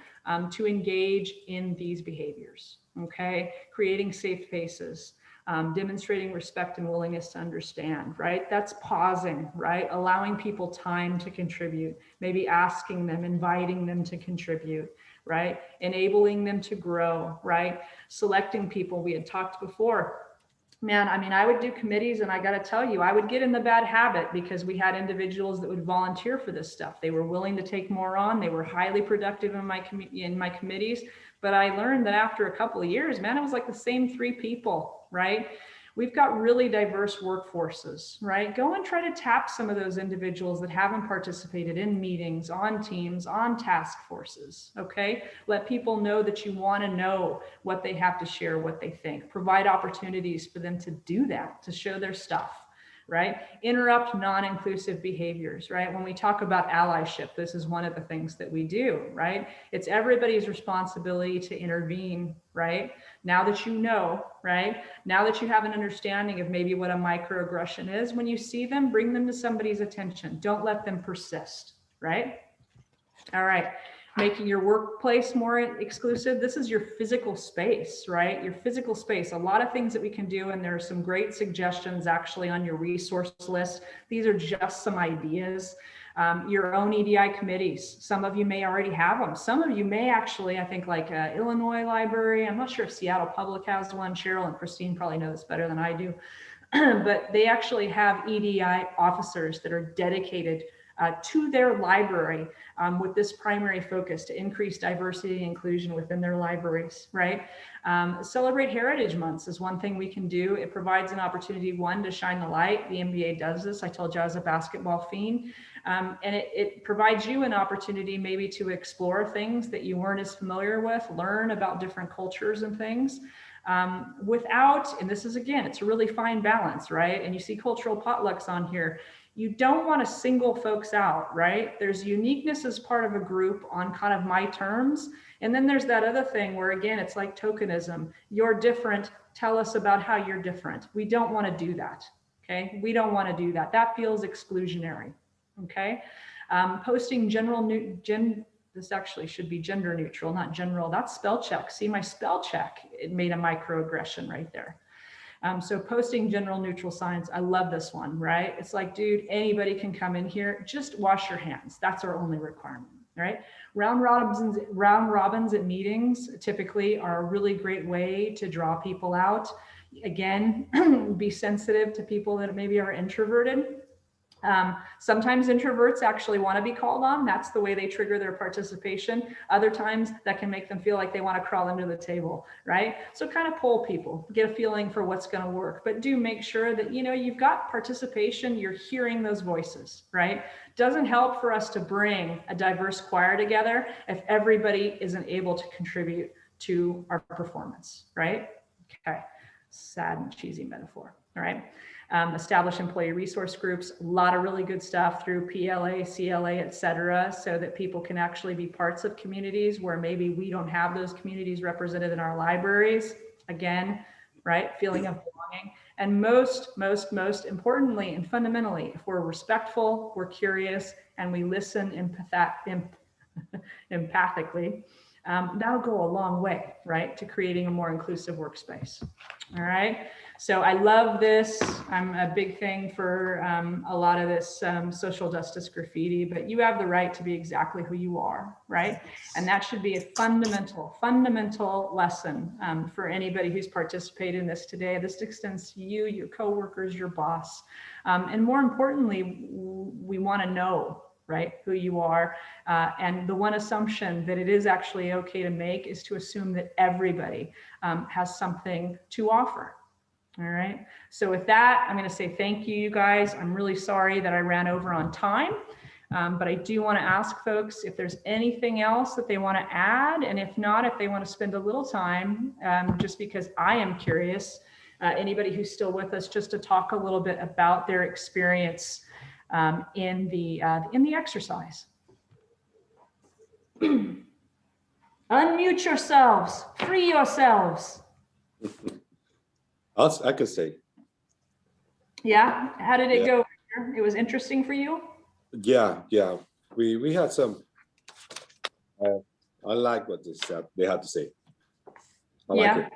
A: to engage in these behaviors, okay? Creating safe spaces, demonstrating respect and willingness to understand, right? That's pausing, right? Allowing people time to contribute, maybe asking them, inviting them to contribute, right? Enabling them to grow, right? Selecting people. We had talked before. Man, I mean, I would do committees, and I got to tell you, I would get in the bad habit because we had individuals that would volunteer for this stuff. They were willing to take more on. They were highly productive in my committees. But I learned that after a couple of years, man, it was like the same 3 people, right? We've got really diverse workforces, right? Go and try to tap some of those individuals that haven't participated in meetings, on teams, on task forces, okay? Let people know that you want to know what they have to share, what they think. Provide opportunities for them to do that, to show their stuff, right? Interrupt non-inclusive behaviors, right? When we talk about allyship, this is one of the things that we do, right? It's everybody's responsibility to intervene, right? Now that you know, right? Now that you have an understanding of maybe what a microaggression is, when you see them, bring them to somebody's attention. Don't let them persist, right? All right. Making your workplace more exclusive. This is your physical space, right? Your physical space. A lot of things that we can do, and there are some great suggestions actually on your resource list. These are just some ideas. Your own EDI committees. Some of you may already have them. Some of you may actually, I think, like Illinois Library. I'm not sure if Seattle Public has one. Cheryl and Christine probably know this better than I do. But they actually have EDI officers that are dedicated to their library with this primary focus to increase diversity and inclusion within their libraries, right? Celebrate Heritage Months is one thing we can do. It provides an opportunity, one, to shine the light. The NBA does this. I told you I was a basketball fiend. And it provides you an opportunity maybe to explore things that you weren't as familiar with, learn about different cultures and things. Without, and this is again, it's a really fine balance, right? And you see cultural potlucks on here. You don't want to single folks out, right? There's uniqueness as part of a group on kind of my terms. And then there's that other thing where, again, it's like tokenism. You're different. Tell us about how you're different. We don't want to do that. Okay. We don't want to do that. That feels exclusionary. Okay. Posting this actually should be gender neutral, not general. That's spell check. See my spell check. It made a microaggression right there. So posting general neutral signs. I love this one, right? It's like, dude, anybody can come in here. Just wash your hands. That's our only requirement, right? Round robins at meetings typically are a really great way to draw people out. Again, be sensitive to people that maybe are introverted. Sometimes introverts actually want to be called on. That's the way they trigger their participation. Other times that can make them feel like they want to crawl under the table, right? So kind of poll people, get a feeling for what's going to work, but do make sure that, you know, you've got participation, you're hearing those voices, right? Doesn't help for us to bring a diverse choir together if everybody isn't able to contribute to our performance, right? Okay, sad and cheesy metaphor, all right? Establish employee resource groups, a lot of really good stuff through PLA, CLA, et cetera, so that people can actually be parts of communities where maybe we don't have those communities represented in our libraries. Again, right, feeling of belonging. And most importantly and fundamentally, if we're respectful, we're curious, and we listen empathically, that'll go a long way, right, to creating a more inclusive workspace. All right. So I love this. I'm a big thing for a lot of this social justice graffiti, but you have the right to be exactly who you are, right? And that should be a fundamental lesson for anybody who's participated in this today. This extends to you, your coworkers, your boss. And more importantly, we want to know, right, who you are. And the one assumption that it is actually okay to make is to assume that everybody has something to offer. All right. So with that, I'm going to say thank you, you guys. I'm really sorry that I ran over on time, but I do want to ask folks if there's anything else that they want to add. And if not, if they want to spend a little time, just because I am curious, anybody who's still with us, just to talk a little bit about their experience in the exercise. Unmute yourselves, free yourselves.
D: I could say.
A: Yeah, how did it go? It was interesting for you?
D: Yeah. We had some. I like what they had to say. I like it.